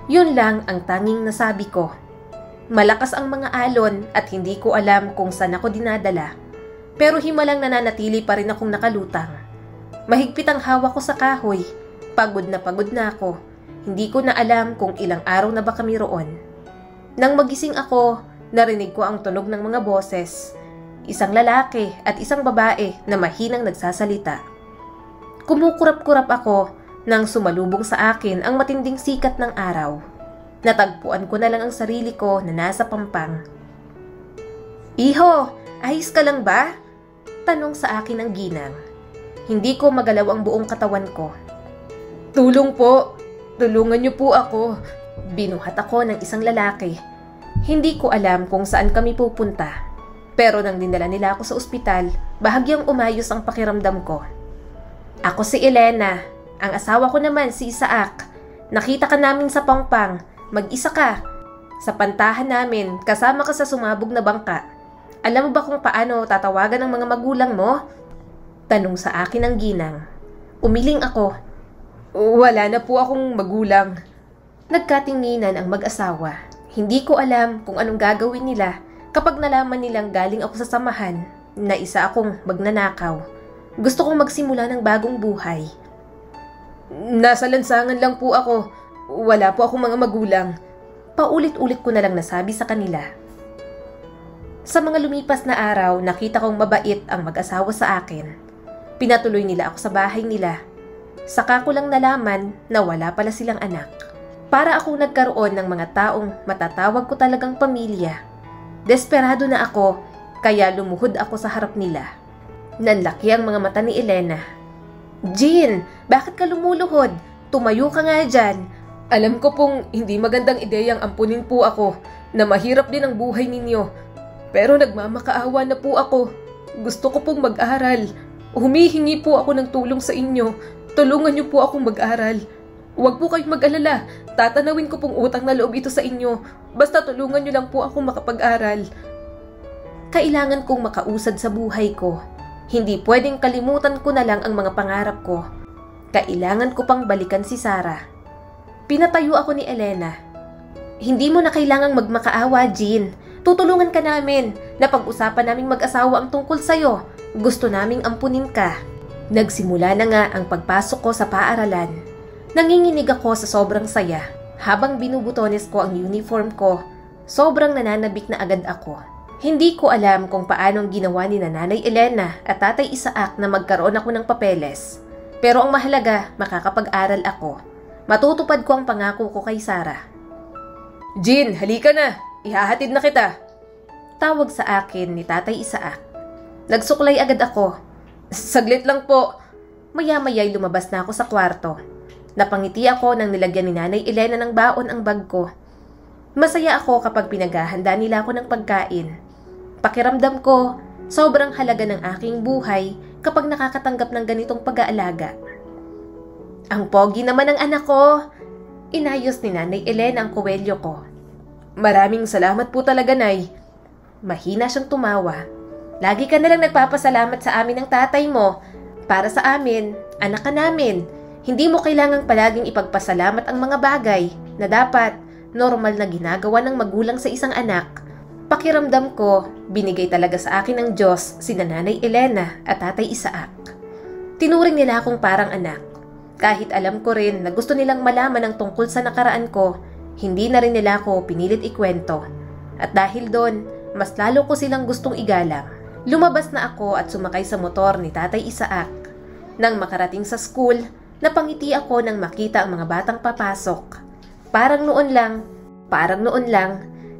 Yun lang ang tanging nasabi ko. Malakas ang mga alon at hindi ko alam kung saan ako dinadala. Pero himalang nananatili pa rin akong nakalutang. Mahigpit ang hawak ko sa kahoy. Pagod na ako. Hindi ko na alam kung ilang araw na ba kami roon. Nang magising ako, narinig ko ang tunog ng mga boses. Isang lalaki at isang babae na mahinang nagsasalita. Kumukurap-kurap ako nang sumalubong sa akin ang matinding sikat ng araw. Natagpuan ko na lang ang sarili ko na nasa pampang. "Iho, ayos ka lang ba?" Tanong sa akin ng ginang. Hindi ko magalaw ang buong katawan ko. "Tulong po, tulungan niyo po ako." Binuhat ako ng isang lalaki. Hindi ko alam kung saan kami pupunta. Pero nang dinala nila ako sa ospital, bahagyang umayos ang pakiramdam ko. "Ako si Elena. Ang asawa ko naman si Isaac. Nakita ka namin sa Pangpang. Mag-isa ka. Sa pantahan namin, kasama ka sa sumabog na bangka. Alam mo ba kung paano tatawagan ng mga magulang mo?" Tanong sa akin ng ginang. Umiling ako. "Wala na po akong magulang." Nagkatinginan ang mag-asawa. Hindi ko alam kung anong gagawin nila kapag nalaman nilang galing ako sa samahan na isa akong magnanakaw. Gusto kong magsimula ng bagong buhay. "Nasa lansangan lang po ako. Wala po akong mga magulang." Paulit-ulit ko na lang nasabi sa kanila. Sa mga lumipas na araw, nakita kong mabait ang mag-asawa sa akin. Pinatuloy nila ako sa bahay nila. Saka ko lang nalaman na wala pala silang anak. Para akong nagkaroon ng mga taong matatawag ko talagang pamilya. Desperado na ako, kaya lumuhod ako sa harap nila. Nanlaki ang mga mata ni Elena. "Jean, bakit ka lumuluhod? Tumayo ka nga dyan. Alam ko pong hindi magandang ideyang ampunin po ako, na mahirap din ang buhay ninyo. Pero nagmamakaawa na po ako. Gusto ko pong mag-aral. Humihingi po ako ng tulong sa inyo. Tulungan niyo po akong mag-aral. Huwag po kayong mag-alala. Tatanawin ko pong utang na loob ito sa inyo. Basta tulungan niyo lang po akong makapag-aral." Kailangan kong makausad sa buhay ko. Hindi pwedeng kalimutan ko na lang ang mga pangarap ko. Kailangan ko pang balikan si Sarah. Pinatayo ako ni Elena. "Hindi mo na kailangang magmakaawa, Jean. Tutulungan ka namin. Napag-usapan naming mag-asawa ang tungkol sa'yo. Gusto naming ampunin ka." Nagsimula na nga ang pagpasok ko sa paaralan. Nanginginig ako sa sobrang saya. Habang binubutones ko ang uniform ko, sobrang nananabik na agad ako. Hindi ko alam kung paanong ginawa ni Nanay Elena at Tatay Isaac na magkaroon ako ng papeles. Pero ang mahalaga, makakapag-aral ako. Matutupad ko ang pangako ko kay Sarah. "Jean, halika na. Ihahatid na kita." Tawag sa akin ni Tatay Isaac. Nagsuklay agad ako. "Saglit lang po." Maya-maya'y lumabas na ako sa kwarto. Napangiti ako nang nilagyan ni Nanay Elena ng baon ang bag ko. Masaya ako kapag pinaghahanda nila ako ng pagkain. Pakiramdam ko, sobrang halaga ng aking buhay kapag nakakatanggap ng ganitong pag-aalaga. "Ang pogi naman ng anak ko." Inayos ni Nanay Elena ang kuwelyo ko. "Maraming salamat po talaga, Nay." Mahina siyang tumawa. "Lagi ka nalang nagpapasalamat sa amin ng tatay mo. Para sa amin, anak ka namin. Hindi mo kailangang palaging ipagpasalamat ang mga bagay na dapat normal na ginagawa ng magulang sa isang anak." Pakiramdam ko, binigay talaga sa akin ng Diyos si Nanay Elena at Tatay Isaac. Tinuring nila akong parang anak. Kahit alam ko rin na gusto nilang malaman ang tungkol sa nakaraan ko, hindi na rin nila ako pinilit ikwento. At dahil doon, mas lalo ko silang gustong igalang. Lumabas na ako at sumakay sa motor ni Tatay Isaac. Nang makarating sa school, napangiti ako nang makita ang mga batang papasok. Parang noon lang,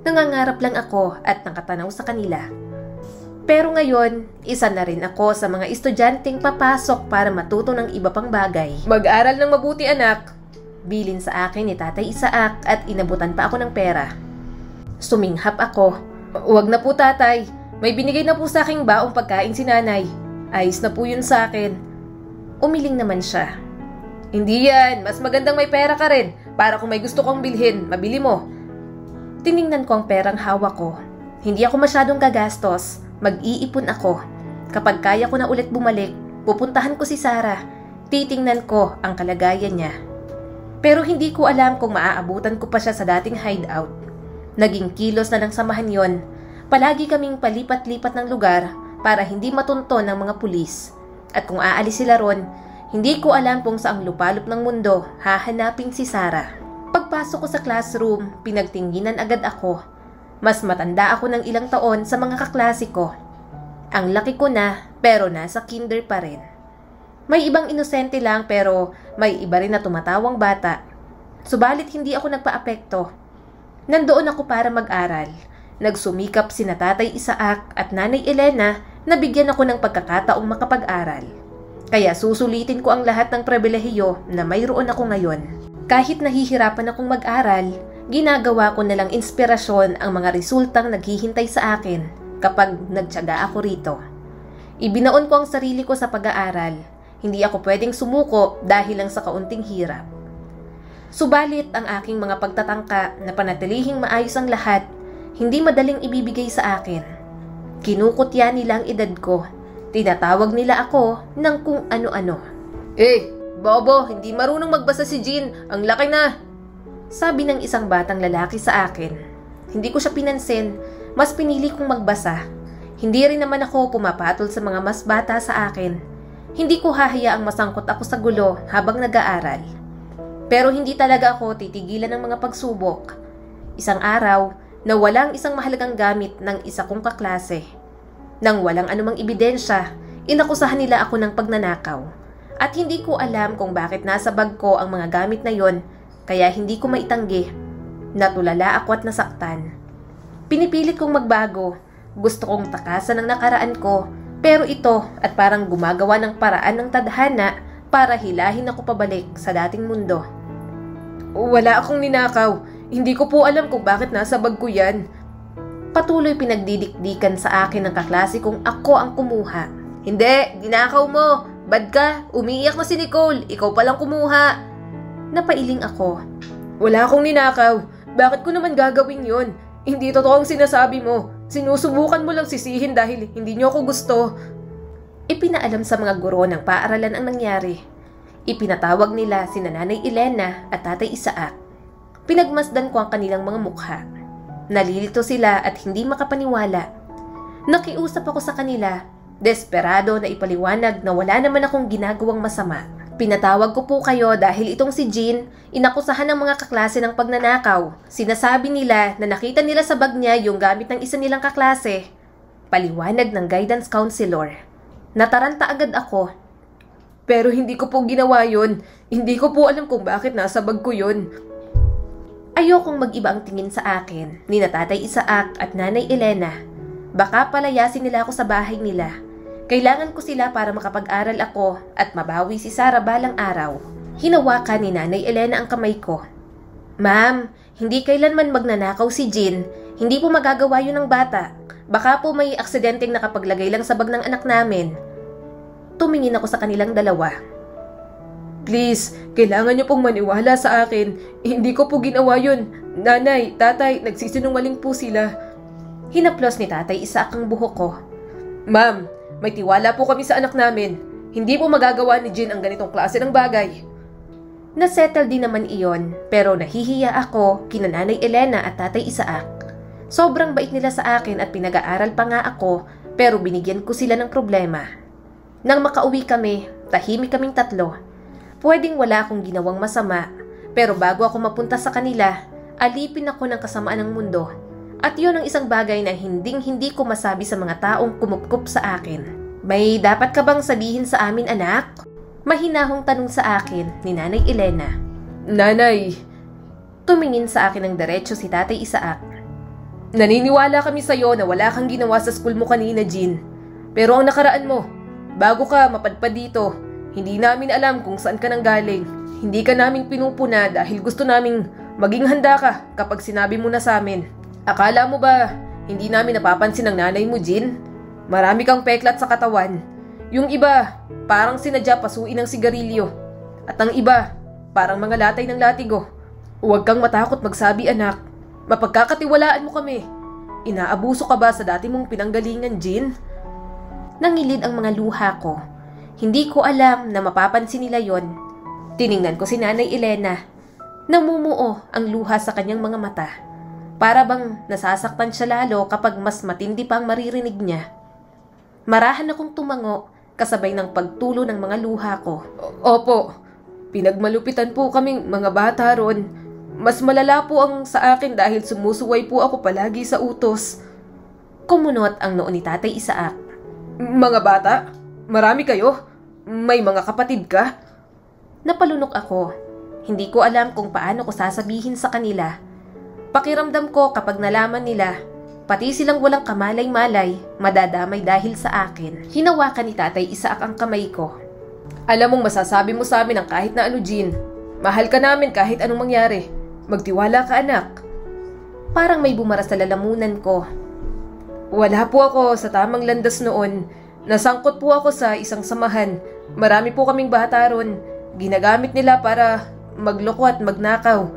nangangarap lang ako at nakatanaw sa kanila. Pero ngayon, isa na rin ako sa mga estudyanteng papasok para matuto ng iba pang bagay. "Mag-aral ng mabuti, anak." Bilin sa akin ni Tatay Isaac at inabutan pa ako ng pera. Suminghap ako. "Huwag na po, Tatay. May binigay na po sa aking baong pagkain si Nanay. Ayos na po yun sa akin." Umiling naman siya. "Hindi yan. Mas magandang may pera ka rin. Para kung may gusto kong bilhin, mabili mo." Tiningnan ko ang perang hawak ko. Hindi ako masyadong gagastos. Mag-iipon ako. Kapag kaya ko na ulit bumalik, pupuntahan ko si Sarah. Titingnan ko ang kalagayan niya. Pero hindi ko alam kung maaabutan ko pa siya sa dating hideout. Naging kilos na ng samahan yon. Palagi kaming palipat-lipat ng lugar para hindi matunton ng mga pulis. At kung aalis sila ron, hindi ko alam kung saang lupalop ng mundo hahanapin si Sarah. Pagpasok ko sa classroom, pinagtinginan agad ako. Mas matanda ako ng ilang taon sa mga kaklase ko. Ang laki ko na, pero nasa kinder pa rin. May ibang inosente lang pero may iba rin na tumatawang bata. Subalit hindi ako nagpaapekto. Nandoon ako para mag-aral. Nagsumikap sina Tatay Isaac at Nanay Elena na bigyan ako ng pagkakataong makapag-aral. Kaya susulitin ko ang lahat ng pribilehiyo na mayroon ako ngayon. Kahit nahihirapan akong mag-aral, ginagawa ko na lang inspirasyon ang mga resultang naghihintay sa akin kapag nagtiyaga ako rito. Ibinaon ko ang sarili ko sa pag-aaral. Hindi ako pwedeng sumuko dahil lang sa kaunting hirap. Subalit ang aking mga pagtatangka na panatilihing maayos ang lahat, hindi madaling ibibigay sa akin. Kinukutya nila ang edad ko. Tinatawag nila ako ng kung ano-ano. Bobo, hindi marunong magbasa si Jean. Ang laki na! Sabi ng isang batang lalaki sa akin. Hindi ko siya pinansin. Mas pinili kong magbasa. Hindi rin naman ako pumapatol sa mga mas bata sa akin. Hindi ko hahayaang masangkot ako sa gulo habang nag-aaral. Pero hindi talaga ako titigilan ng mga pagsubok. Isang araw, nawalang isang mahalagang gamit ng isa kong kaklase. Nang walang anumang ebidensya, inakusahan nila ako ng pagnanakaw. At hindi ko alam kung bakit nasa bag ko ang mga gamit na yon, kaya hindi ko maitanggi. Natulala ako at nasaktan. Pinipilit kong magbago. Gusto kong takasan ang nakaraan ko, pero ito at parang gumagawa ng paraan ng tadhana para hilahin ako pabalik sa dating mundo. Wala akong ninakaw. Hindi ko po alam kung bakit nasa bag ko yan. Patuloy pinagdidikdikan sa akin ng kaklase kong ako ang kumuha. Hindi, ginakaw mo. Bad ka, umiiyak na si Nicole. Ikaw palang kumuha. Napailing ako. Wala akong ninakaw. Bakit ko naman gagawin yon? Hindi totoo ang sinasabi mo. Sinusubukan mo lang sisihin dahil hindi niyo ako gusto. Ipinaalam sa mga guro ng paaralan ang nangyari. Ipinatawag nila sina Nanay Elena at Tatay Isaac. Pinagmasdan ko ang kanilang mga mukha. Nalilito sila at hindi makapaniwala. Nakiusap ako sa kanila, desperado na ipaliwanag na wala naman akong ginagawang masama. Pinatawag ko po kayo dahil itong si Jean, inakusahan ng mga kaklase ng pagnanakaw. Sinasabi nila na nakita nila sa bag niya yung gamit ng isa nilang kaklase. Paliwanag ng guidance counselor. Nataranta agad ako. Pero hindi ko po ginawa yun. Hindi ko po alam kung bakit nasa bag ko yun. Ayokong mag-iba ang tingin sa akin ni Tatay Isaac at Nanay Elena. Baka palayasin nila ako sa bahay nila. Kailangan ko sila para makapag-aral ako at mabawi si Sarah balang araw. Hinawakan ni Nanay Elena ang kamay ko. Ma'am, hindi kailanman magnanakaw si Jean. Hindi po magagawa yun ng bata. Baka po may aksidenteng nakapaglagay lang sa bag ng anak namin. Tumingin ako sa kanilang dalawa. Please, kailangan niyo pong maniwala sa akin. Hindi ko po ginawa yun. Nanay, tatay, nagsisinungaling po sila. Hinaplos ni Tatay Isaac ang buhok ko. Ma'am, may tiwala po kami sa anak namin. Hindi po magagawa ni Jean ang ganitong klase ng bagay. Nasettle din naman iyon, pero nahihiya ako kina Nanay Elena at Tatay Isaac. Sobrang bait nila sa akin at pinag-aaral pa nga ako, pero binigyan ko sila ng problema. Nang makauwi kami, tahimik kaming tatlo. Pwedeng wala akong ginawang masama, pero bago ako mapunta sa kanila, alipin ako ng kasamaan ng mundo. At yun ang isang bagay na hinding-hindi ko masabi sa mga taong kumupkup sa akin. May dapat ka bang sabihin sa amin, anak? Mahinahong tanong sa akin ni Nanay Elena. Nanay, tumingin sa akin ng diretso si Tatay Isaac. Naniniwala kami sa'yo na wala kang ginawa sa school mo kanina, Jean. Pero ang nakaraan mo, bago ka mapadpad dito, hindi namin alam kung saan ka nanggaling. Hindi ka naming pinupuna dahil gusto naming maging handa ka kapag sinabi mo na sa amin. Akala mo ba hindi namin napapansin ang nanay mo, Jean? Marami kang peklat sa katawan. Yung iba, parang sinadya pasuin ng sigarilyo. At ang iba, parang mga latay ng latigo. Huwag kang matakot magsabi, anak. Mapagkakatiwalaan mo kami. Inaabuso ka ba sa dati mong pinanggalingan, Jean? Nangilid ang mga luha ko. Hindi ko alam na mapapansin nila yon. Tiningnan ko si Nanay Elena. Namumuo ang luha sa kanyang mga mata. Para bang nasasaktan siya lalo kapag mas matindi pa ang maririnig niya. Marahan akong tumango kasabay ng pagtulo ng mga luha ko. Opo, pinagmalupitan po kaming mga bata ron. Mas malala po ang sa akin dahil sumusuway po ako palagi sa utos. Kumunot ang noo ni Tatay Isaac. Mga bata? Marami kayo? May mga kapatid ka? Napalunok ako. Hindi ko alam kung paano ko sasabihin sa kanila. Pakiramdam ko kapag nalaman nila, pati silang walang kamalay-malay, madadamay dahil sa akin. Hinawakan ni Tatay Isaac ang kamay ko. Alam mong masasabi mo sa amin ang kahit na ano, Jean. Mahal ka namin kahit anong mangyari. Magtiwala ka, anak. Parang may bumara sa lalamunan ko. Wala po ako sa tamang landas noon. Nasangkot po ako sa isang samahan. Marami po kaming bata ron. Ginagamit nila para magloko at magnakaw.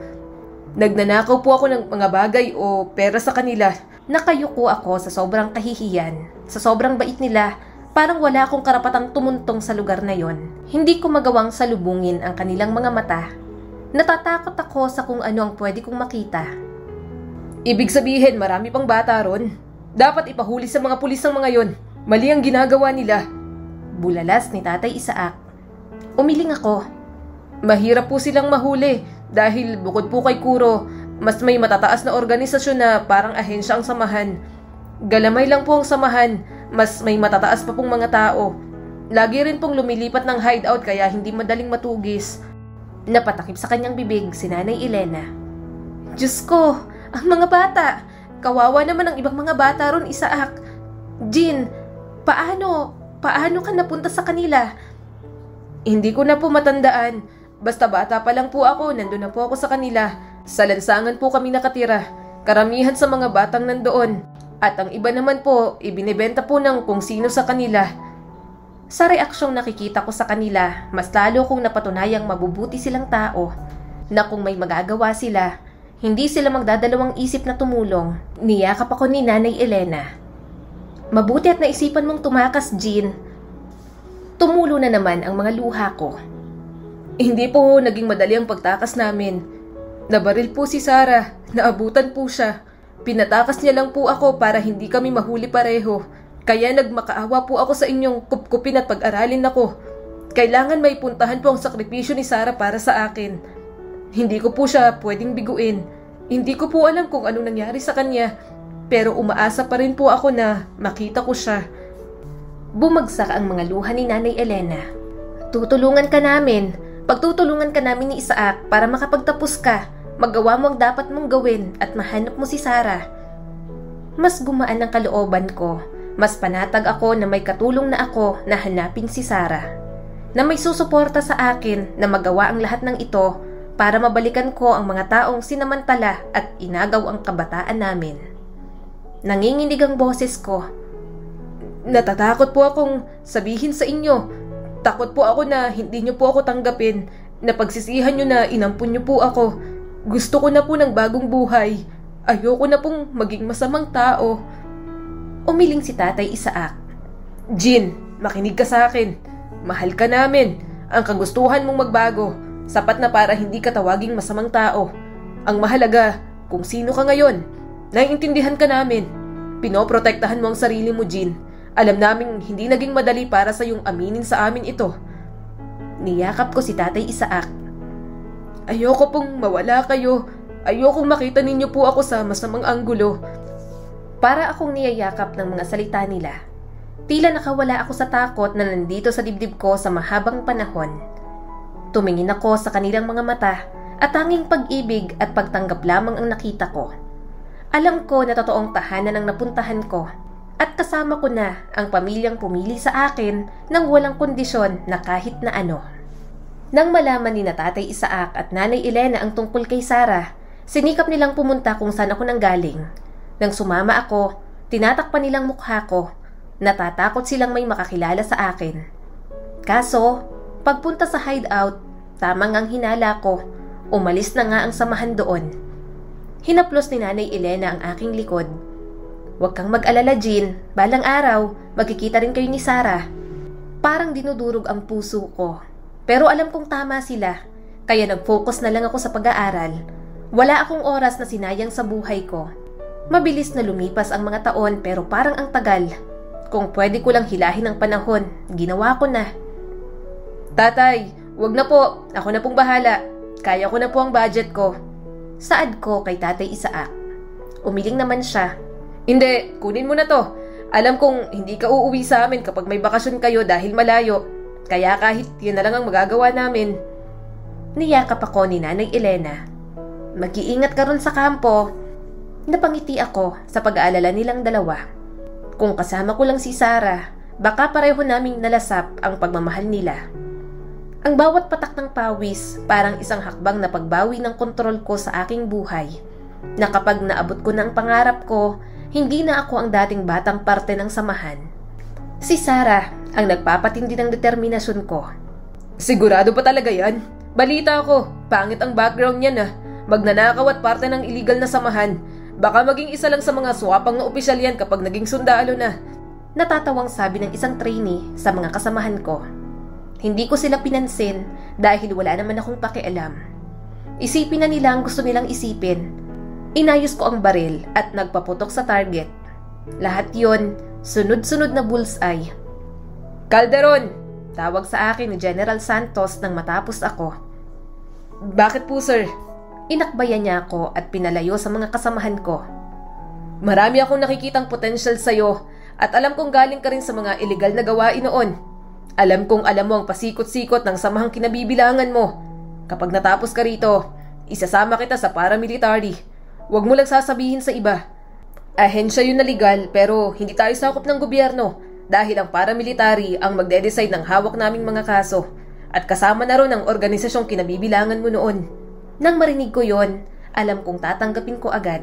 Nagnanakaw po ako ng mga bagay o pera sa kanila. Nakayuko ako sa sobrang kahihiyan. Sa sobrang bait nila, parang wala akong karapatang tumuntong sa lugar na yon. Hindi ko magawang salubungin ang kanilang mga mata. Natatakot ako sa kung ano ang pwede kong makita. Ibig sabihin, marami pang bata ron. Dapat ipahuli sa mga pulis ang mga yon. Mali ang ginagawa nila. Bulalas ni Tatay Isaac. Umiling ako. Mahirap po silang mahuli dahil bukod po kay Kuro, mas may matataas na organisasyon na parang ahensya ang samahan. Galamay lang po ang samahan, mas may matataas pa pong mga tao. Lagi rin pong lumilipat ng hideout kaya hindi madaling matugis. Napatakip sa kanyang bibig si Nanay Elena. Diyos ko, ang mga bata! Kawawa naman ang ibang mga bata ron, Isaac. Jean, paano ka napunta sa kanila? Hindi ko na po matandaan. Basta bata pa lang po ako, nandun na po ako sa kanila. Sa lansangan po kami nakatira. Karamihan sa mga batang nandoon. At ang iba naman po, ibinibenta po ng kung sino sa kanila. Sa reaksyong nakikita ko sa kanila, mas lalo kong napatunayang mabubuti silang tao. Na kung may magagawa sila, hindi sila magdadalawang isip na tumulong. Niyakap ako ni Nanay Elena. Mabuti at naisipan mong tumakas, Jean. Tumulo na naman ang mga luha ko. Hindi po naging madali ang pagtakas namin. Nabaril po si Sarah, naabutan po siya. Pinatakas niya lang po ako para hindi kami mahuli pareho. Kaya nagmakaawa po ako sa inyong kupkupin at pag-aralin ako. Kailangan may puntahan po ang sakripisyo ni Sarah para sa akin. Hindi ko po siya pwedeng biguin. Hindi ko po alam kung anong nangyari sa kanya. Pero umaasa pa rin po ako na makita ko siya. Bumagsak ang mga luha ni Nanay Elena. Tutulungan ka namin. Pagtutulungan ka namin ni Isaac para makapagtapos ka. Magawa mo ang dapat mong gawin at mahanap mo si Sarah. Mas gumaan ang kalooban ko. Mas panatag ako na may katulong na ako na hanapin si Sarah. Na may susuporta sa akin na magawa ang lahat ng ito para mabalikan ko ang mga taong sinamantala at inagaw ang kabataan namin. Nanginginig ang boses ko. Natatakot po akong sabihin sa inyo. Takot po ako na hindi niyo po ako tanggapin, na pagsisihan niyo na inampun niyo po ako. Gusto ko na po ng bagong buhay. Ayoko na pong maging masamang tao. Umiling si Tatay Isaac. Jean, makinig ka sa akin. Mahal ka namin. Ang kagustuhan mong magbago, sapat na para hindi ka tawaging masamang tao. Ang mahalaga, kung sino ka ngayon. Naiintindihan ka namin. Pinoprotektahan mo ang sarili mo, Jean. Alam naming hindi naging madali para sa iyong aminin sa amin ito. Niyakap ko si Tatay Isaac. Ayoko pong mawala kayo. Ayokong makita ninyo po ako sa masamang anggulo. Para akong niyayakap ng mga salita nila. Tila nakawala ako sa takot na nandito sa dibdib ko sa mahabang panahon. Tumingin ako sa kanilang mga mata at tanging pag-ibig at pagtanggap lamang ang nakita ko. Alam ko na totoong tahanan ang napuntahan ko at kasama ko na ang pamilyang pumili sa akin ng walang kondisyon na kahit na ano. Nang malaman ni na Tatay Isaac at Nanay Elena ang tungkol kay Sarah, sinikap nilang pumunta kung saan ako nanggaling. Nang sumama ako, tinatakpan nilang mukha ko. Natatakot silang may makakilala sa akin. Kaso, pagpunta sa hideout, tamang ang hinala ko. Umalis na nga ang samahan doon. Hinaplos ni Nanay Elena ang aking likod. Huwag kang mag-alala, Jean. Balang araw, magkikita rin kayo ni Sarah. Parang dinudurog ang puso ko. Pero alam kong tama sila. Kaya nag-focus na lang ako sa pag-aaral. Wala akong oras na sinayang sa buhay ko. Mabilis na lumipas ang mga taon pero parang ang tagal. Kung pwede ko lang hilahin ang panahon, ginawa ko na. Tatay, wag na po. Ako na pong bahala. Kaya ko na po ang budget ko. Saad ko kay Tatay Isaac. Umiling naman siya. Hindi, kunin mo na to. Alam kong hindi ka uuwi sa amin kapag may bakasyon kayo dahil malayo. Kaya kahit yun na lang ang magagawa namin. Niyakap ako ni Nanay Elena. Mag-iingat ka ron sa kampo. Napangiti ako sa pag-aalala nilang dalawa. Kung kasama ko lang si Sarah, baka pareho naming nalasap ang pagmamahal nila. Ang bawat patak ng pawis parang isang hakbang na pagbawi ng kontrol ko sa aking buhay. Na kapag naabot ko na ang pangarap ko, hindi na ako ang dating batang parte ng samahan. Si Sarah ang nagpapatindi ng determinasyon ko. Sigurado ba talaga yan? Balita ko, pangit ang background niya na. Magnanakaw at parte ng illegal na samahan. Baka maging isa lang sa mga swapang na opisyal yan kapag naging sundalo na. Natatawang sabi ng isang trainee sa mga kasamahan ko. Hindi ko sila pinansin dahil wala naman akong pakialam. Isipin na nila ang gusto nilang isipin. Inayos ko ang baril at nagpaputok sa target. Lahat yon, sunod-sunod na bullseye. Calderon! Tawag sa akin ni General Santos nang matapos ako. Bakit po, sir? Inakbayan niya ako at pinalayo sa mga kasamahan ko. Marami akong nakikitang potential sa'yo at alam kong galing ka rin sa mga illegal na gawain noon. Alam kong alam mo ang pasikot-sikot ng samahang kinabibilangan mo. Kapag natapos ka rito, isasama kita sa paramilitary. Huwag mo lang sasabihin sa iba. Ahensya yun na legal pero hindi tayo sakop ng gobyerno dahil ang paramilitary ang magde-decide ng hawak naming mga kaso at kasama na ron ang organisasyong kinabibilangan mo noon. Nang marinig ko yon, alam kong tatanggapin ko agad.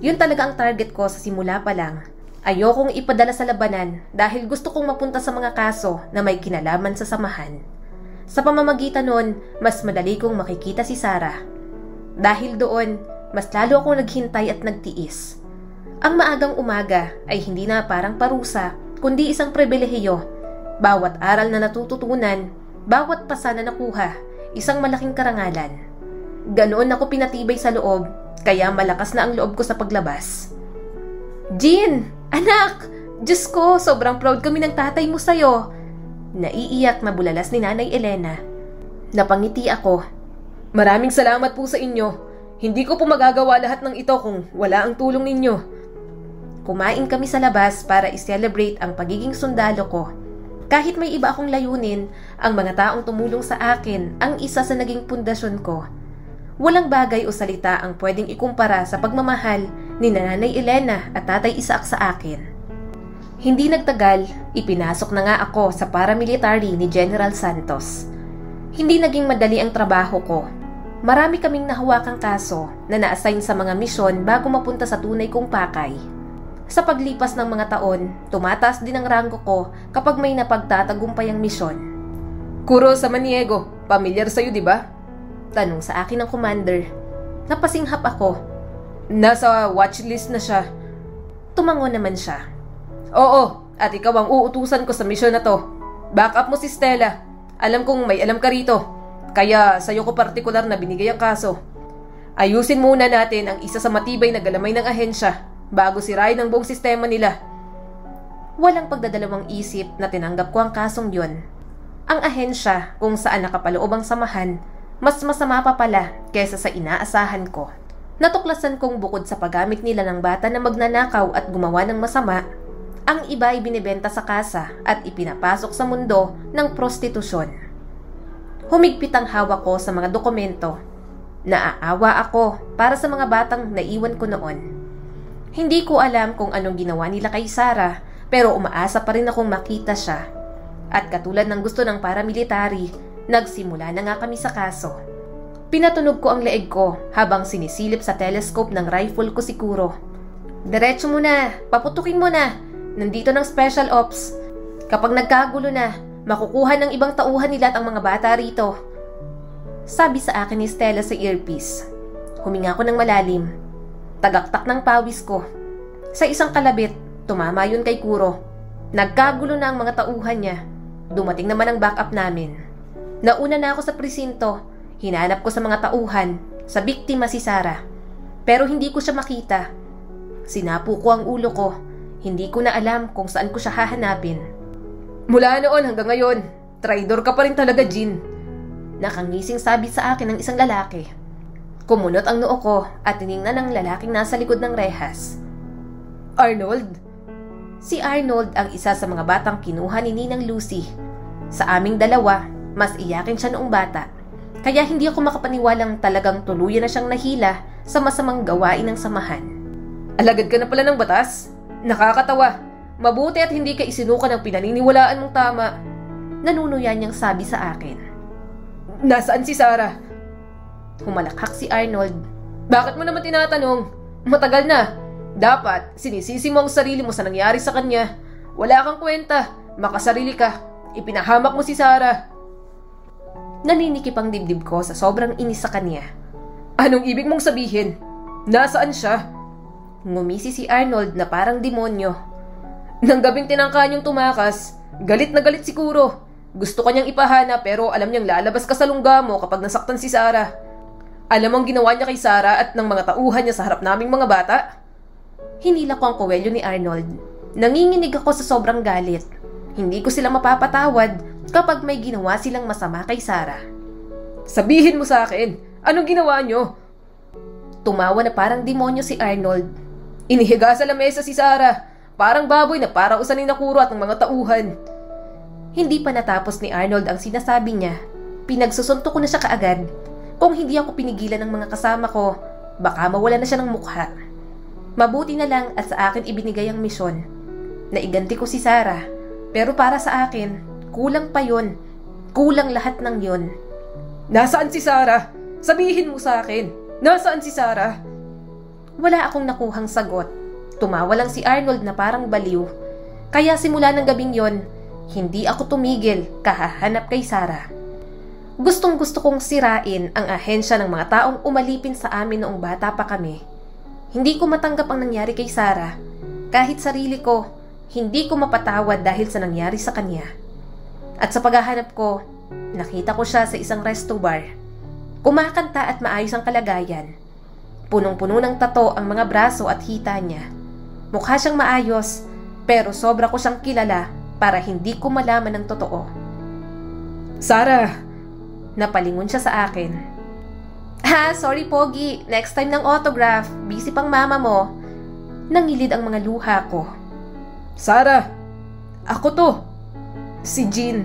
Yun talaga ang target ko sa simula pa lang. Ayokong ipadala sa labanan dahil gusto kong mapunta sa mga kaso na may kinalaman sa samahan. Sa pamamagitan nun, mas madali kong makikita si Sarah. Dahil doon, mas lalo akong naghintay at nagtiis. Ang maagang umaga ay hindi na parang parusa, kundi isang pribilehiyo. Bawat aral na natututunan, bawat pasa na nakuha, isang malaking karangalan. Ganoon ako pinatibay sa loob, kaya malakas na ang loob ko sa paglabas. Jean! Anak! Diyos ko, sobrang proud kami ng tatay mo sa'yo. Naiiyak na bulalas ni Nanay Elena. Napangiti ako. Maraming salamat po sa inyo. Hindi ko po magagawa lahat ng ito kung wala ang tulong ninyo. Kumain kami sa labas para i-celebrate ang pagiging sundalo ko. Kahit may iba akong layunin, ang mga taong tumulong sa akin ang isa sa naging pundasyon ko. Walang bagay o salita ang pwedeng ikumpara sa pagmamahal ni Nanay Elena at Tatay Isaac sa akin. Hindi nagtagal, ipinasok na nga ako sa paramilitary ni General Santos. Hindi naging madali ang trabaho ko. Marami kaming nahawakang kaso na na-assign sa mga misyon bago mapunta sa tunay kong pakay. Sa paglipas ng mga taon, tumataas din ang ranggo ko kapag may napagtatagumpay ang misyon. Kuro Samaniego, pamilyar sa'yo, di ba? Tanong sa akin ng commander. Napasinghap ako. Nasa watchlist na siya. Tumango naman siya. Oo, at ikaw ang uutusan ko sa misyon na to. Back up mo si Stella. Alam kong may alam ka rito. Kaya sa'yo ko partikular na binigay ang kaso. Ayusin muna natin ang isa sa matibay na galamay ng ahensya bago sirain ang buong sistema nila. Walang pagdadalawang isip na tinanggap ko ang kasong yon. Ang ahensya kung saan nakapaloob ang samahan, mas masama pa pala kaysa sa inaasahan ko. Natuklasan kong bukod sa paggamit nila ng bata na magnanakaw at gumawa ng masama, ang iba ay binibenta sa kasa at ipinapasok sa mundo ng prostitusyon. Humigpit ang hawak ko sa mga dokumento. Naaawa ako para sa mga batang naiwan ko noon. Hindi ko alam kung anong ginawa nila kay Sarah, pero umaasa pa rin akong makita siya. At katulad ng gusto ng paramilitary, nagsimula na nga kami sa kaso. Pinatunog ko ang leeg ko habang sinisilip sa telescope ng rifle ko si Kuro. Diretso mo na, paputukin mo na. Nandito ng special ops. Kapag nagkagulo na, makukuha ng ibang tauhan nila at ang mga bata rito. Sabi sa akin ni Stella sa earpiece. Huminga ko ng malalim. Tagaktak ng pawis ko. Sa isang kalabit, tumama yun kay Kuro. Nagkagulo na ang mga tauhan niya. Dumating naman ang backup namin. Nauna na ako sa presinto. Hinanap ko sa mga tauhan, sa biktima si Sarah. Pero hindi ko siya makita. Sinapo ko ang ulo ko. Hindi ko na alam kung saan ko siya hahanapin. Mula noon hanggang ngayon, traidor ka pa rin talaga, Jean. Nakangising sabi sa akin ng isang lalaki. Kumunot ang noo ko at tiningnan ng lalaking nasa likod ng rehas. Arnold? Si Arnold ang isa sa mga batang kinuha ni Ninang Lucy. Sa aming dalawa, mas iyakin siya noong bata. Kaya hindi ako makapaniwalang talagang tuluyan na siyang nahila sa masamang gawain ng samahan. Alagad ka na pala ng batas? Nakakatawa. Mabuti at hindi ka isinuka ng pinaniniwalaan mong tama. Nanunuyan niyang sabi sa akin. Nasaan si Sarah? Humalakhak si Arnold. Bakit mo naman tinatanong? Matagal na. Dapat, sinisisi mo ang sarili mo sa nangyari sa kanya. Wala kang kwenta. Makasarili ka. Ipinahamak mo si Sarah. Naninikip ang dibdib ko sa sobrang inis sa kanya. Anong ibig mong sabihin? Nasaan siya? Ngumisi si Arnold na parang demonyo. Nang gabing tinangka niyong tumakas, galit na galit siguro. Gusto kanyang ipahana pero alam niyang lalabas ka sa lungga mo kapag nasaktan si Sarah. Alam ang ginawa niya kay Sarah at ng mga tauhan niya sa harap naming mga bata? Hinila ko ang kuwelyo ni Arnold. Nanginginig ako sa sobrang galit. Hindi ko sila mapapatawad kapag may ginawa silang masama kay Sarah. Sabihin mo sa akin, anong ginawa niyo? Tumawa na parang demonyo si Arnold. Inihiga sa lamesa si Sarah. Parang baboy na parausan ni Nakuro at ng mga tauhan. Hindi pa natapos ni Arnold ang sinasabi niya. Pinagsusunto ko na siya kaagad. Kung hindi ako pinigilan ng mga kasama ko, baka mawala na siya ng mukha. Mabuti na lang at sa akin ibinigay ang misyon. Naiganti ko si Sarah. Pero para sa akin, kulang pa yon. Kulang lahat ng yon. Nasaan si Sarah? Sabihin mo sa akin. Nasaan si Sarah? Wala akong nakuhang sagot. Tumawa lang si Arnold na parang baliw. Kaya simula ng gabing yon, hindi ako tumigil kahahanap kay Sarah. Gustong-gusto kong sirain ang ahensya ng mga taong umalipin sa amin noong bata pa kami. Hindi ko matanggap ang nangyari kay Sarah. Kahit sarili ko, hindi ko mapatawad dahil sa nangyari sa kanya. At sa paghahanap ko, nakita ko siya sa isang resto bar. Kumakanta at maayos ang kalagayan. Punong-puno ng tato ang mga braso at hita niya. Mukha siyang maayos, pero sobra ko siyang kilala para hindi ko malaman ang totoo. Sarah! Napalingon siya sa akin. Sorry Pogi, next time ng autograph, busy pang mama mo. Nangilid ang mga luha ko. Sarah! Ako to! Si Jean.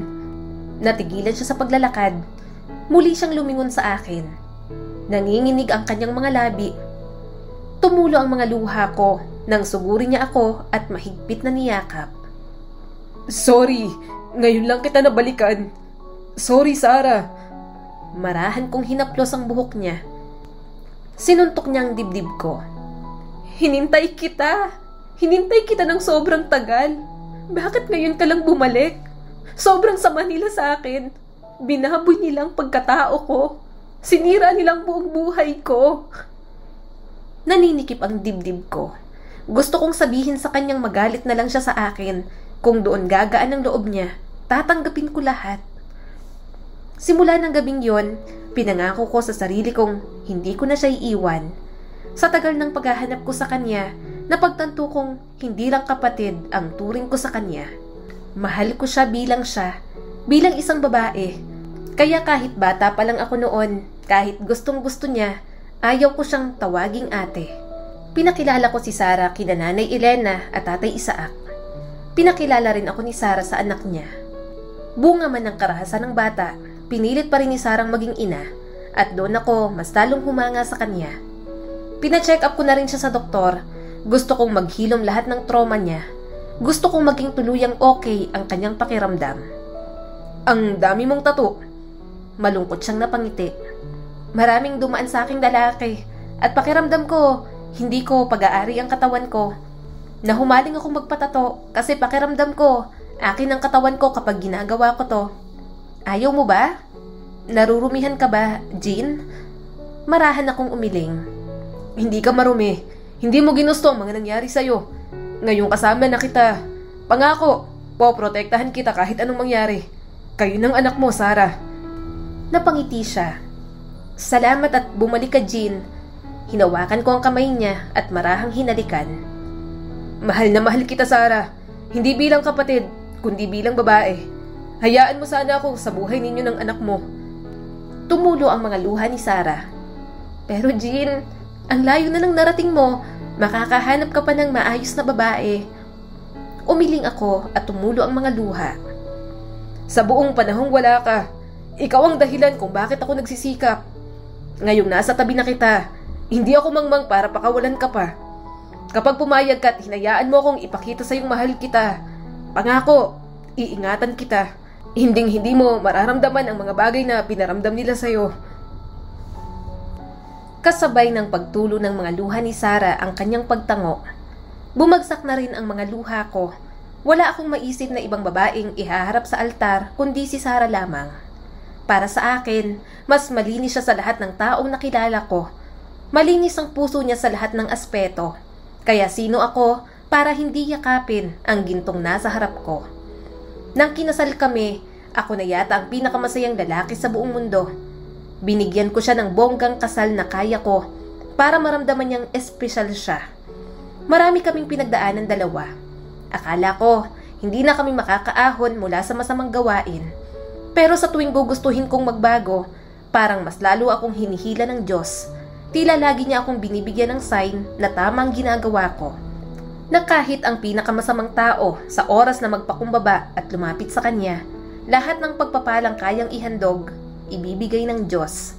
Natigilan siya sa paglalakad. Muli siyang lumingon sa akin. Nanginginig ang kanyang mga labi. Tumulo ang mga luha ko nang sugurin niya ako at mahigpit na niyakap. Sorry, ngayon lang kita nabalikan. Sorry, Sarah. Marahan kong hinaplos ang buhok niya. Sinuntok niya ang dibdib ko. Hinintay kita. Hinintay kita ng sobrang tagal. Bakit ngayon ka lang bumalik? Sobrang sama nila sa akin. Binaboy nila ang pagkatao ko. Sinira nilang buong buhay ko. Naninikip ang dibdib ko. Gusto kong sabihin sa kanyang magalit na lang siya sa akin. Kung doon gagaan ang loob niya, tatanggapin ko lahat. Simula ng gabing yon, pinangako ko sa sarili kong hindi ko na siya iiwan. Sa tagal ng paghahanap ko sa kanya, napagtanto kong hindi lang kapatid ang turing ko sa kanya. Mahal ko siya, bilang isang babae. Kaya kahit bata pa lang ako noon, kahit gustong gusto niya, ayaw ko siyang tawaging ate. Pinakilala ko si Sarah kina Nanay Elena at Tatay Isaac. Pinakilala rin ako ni Sarah sa anak niya. Bunga man ng karahasan ng bata, pinilit pa rin ni Sarah maging ina at doon ako mas lalong humanga sa kanya. Pina-check up ko na rin siya sa doktor. Gusto kong maghilom lahat ng trauma niya. Gusto kong maging tuluyang okay ang kanyang pakiramdam. Ang dami mong tattoo. Malungkot siyang napangiti. Maraming dumaan sa aking lalaki at pakiramdam ko, hindi ko pag-aari ang katawan ko. Nahumaling akong magpatato kasi pakiramdam ko, akin ang katawan ko kapag ginagawa ko to. Ayaw mo ba? Narurumihan ka ba, Jean? Marahan akong umiling. Hindi ka marumi. Hindi mo ginusto ang mga nangyari sa'yo. Ngayong kasama na kita. Pangako, poprotektahan kita kahit anong mangyari. Kayo ng anak mo, Sarah. Napangiti siya. Salamat at bumalik ka, Jean. Hinawakan ko ang kamay niya at marahang hinalikan. Mahal na mahal kita, Sarah. Hindi bilang kapatid, kundi bilang babae. Hayaan mo sana ako sa buhay ninyo ng anak mo. Tumulo ang mga luha ni Sarah. Pero Jean, ang layo na ng narating mo, makakahanap ka pa ng maayos na babae. Umiling ako at tumulo ang mga luha. Sa buong panahong wala ka, ikaw ang dahilan kung bakit ako nagsisikap. Ngayong nasa tabi na kita, hindi ako mangmang para pakawalan ka pa. Kapag pumayag ka at hinayaan mo akong ipakita sa iyong mahal kita, pangako, iingatan kita. Hinding-hindi mo mararamdaman ang mga bagay na pinaramdam nila sa'yo. Kasabay ng pagtulo ng mga luha ni Sarah ang kanyang pagtango, bumagsak na rin ang mga luha ko. Wala akong maisip na ibang babaeng ihaharap sa altar kundi si Sarah lamang. Para sa akin, mas malinis siya sa lahat ng taong nakilala ko. Malinis ang puso niya sa lahat ng aspeto. Kaya sino ako para hindi yakapin ang gintong nasa harap ko? Nang kinasal kami, ako na yata ang pinakamasayang lalaki sa buong mundo. Binigyan ko siya ng bonggang kasal na kaya ko para maramdaman niyang espesyal siya. Marami kaming pinagdaanan dalawa. Akala ko, hindi na kami makakaahon mula sa masamang gawain. Pero sa tuwing gugustuhin kong magbago, parang mas lalo akong hinihila ng Diyos. Tila lagi niya akong binibigyan ng sign na tama ang ginagawa ko. Na kahit ang pinakamasamang tao sa oras na magpakumbaba at lumapit sa kanya, lahat ng pagpapalang kayang ihandog, ibibigay ng Diyos.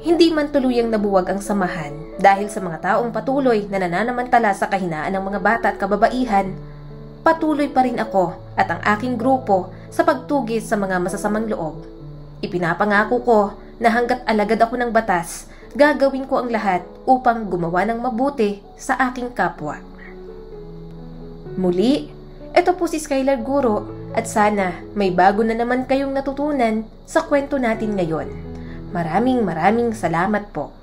Hindi man tuluyang nabuwag ang samahan dahil sa mga taong patuloy na nananamantala sa kahinaan ng mga bata at kababaihan, patuloy pa rin ako at ang aking grupo sa pagtugis sa mga masasamang loob. Ipinapangako ko na hanggat alagad ako ng batas, gagawin ko ang lahat upang gumawa ng mabuti sa aking kapwa. Muli, ito po si Skylar Guro at sana may bago na naman kayong natutunan sa kwento natin ngayon. Maraming salamat po.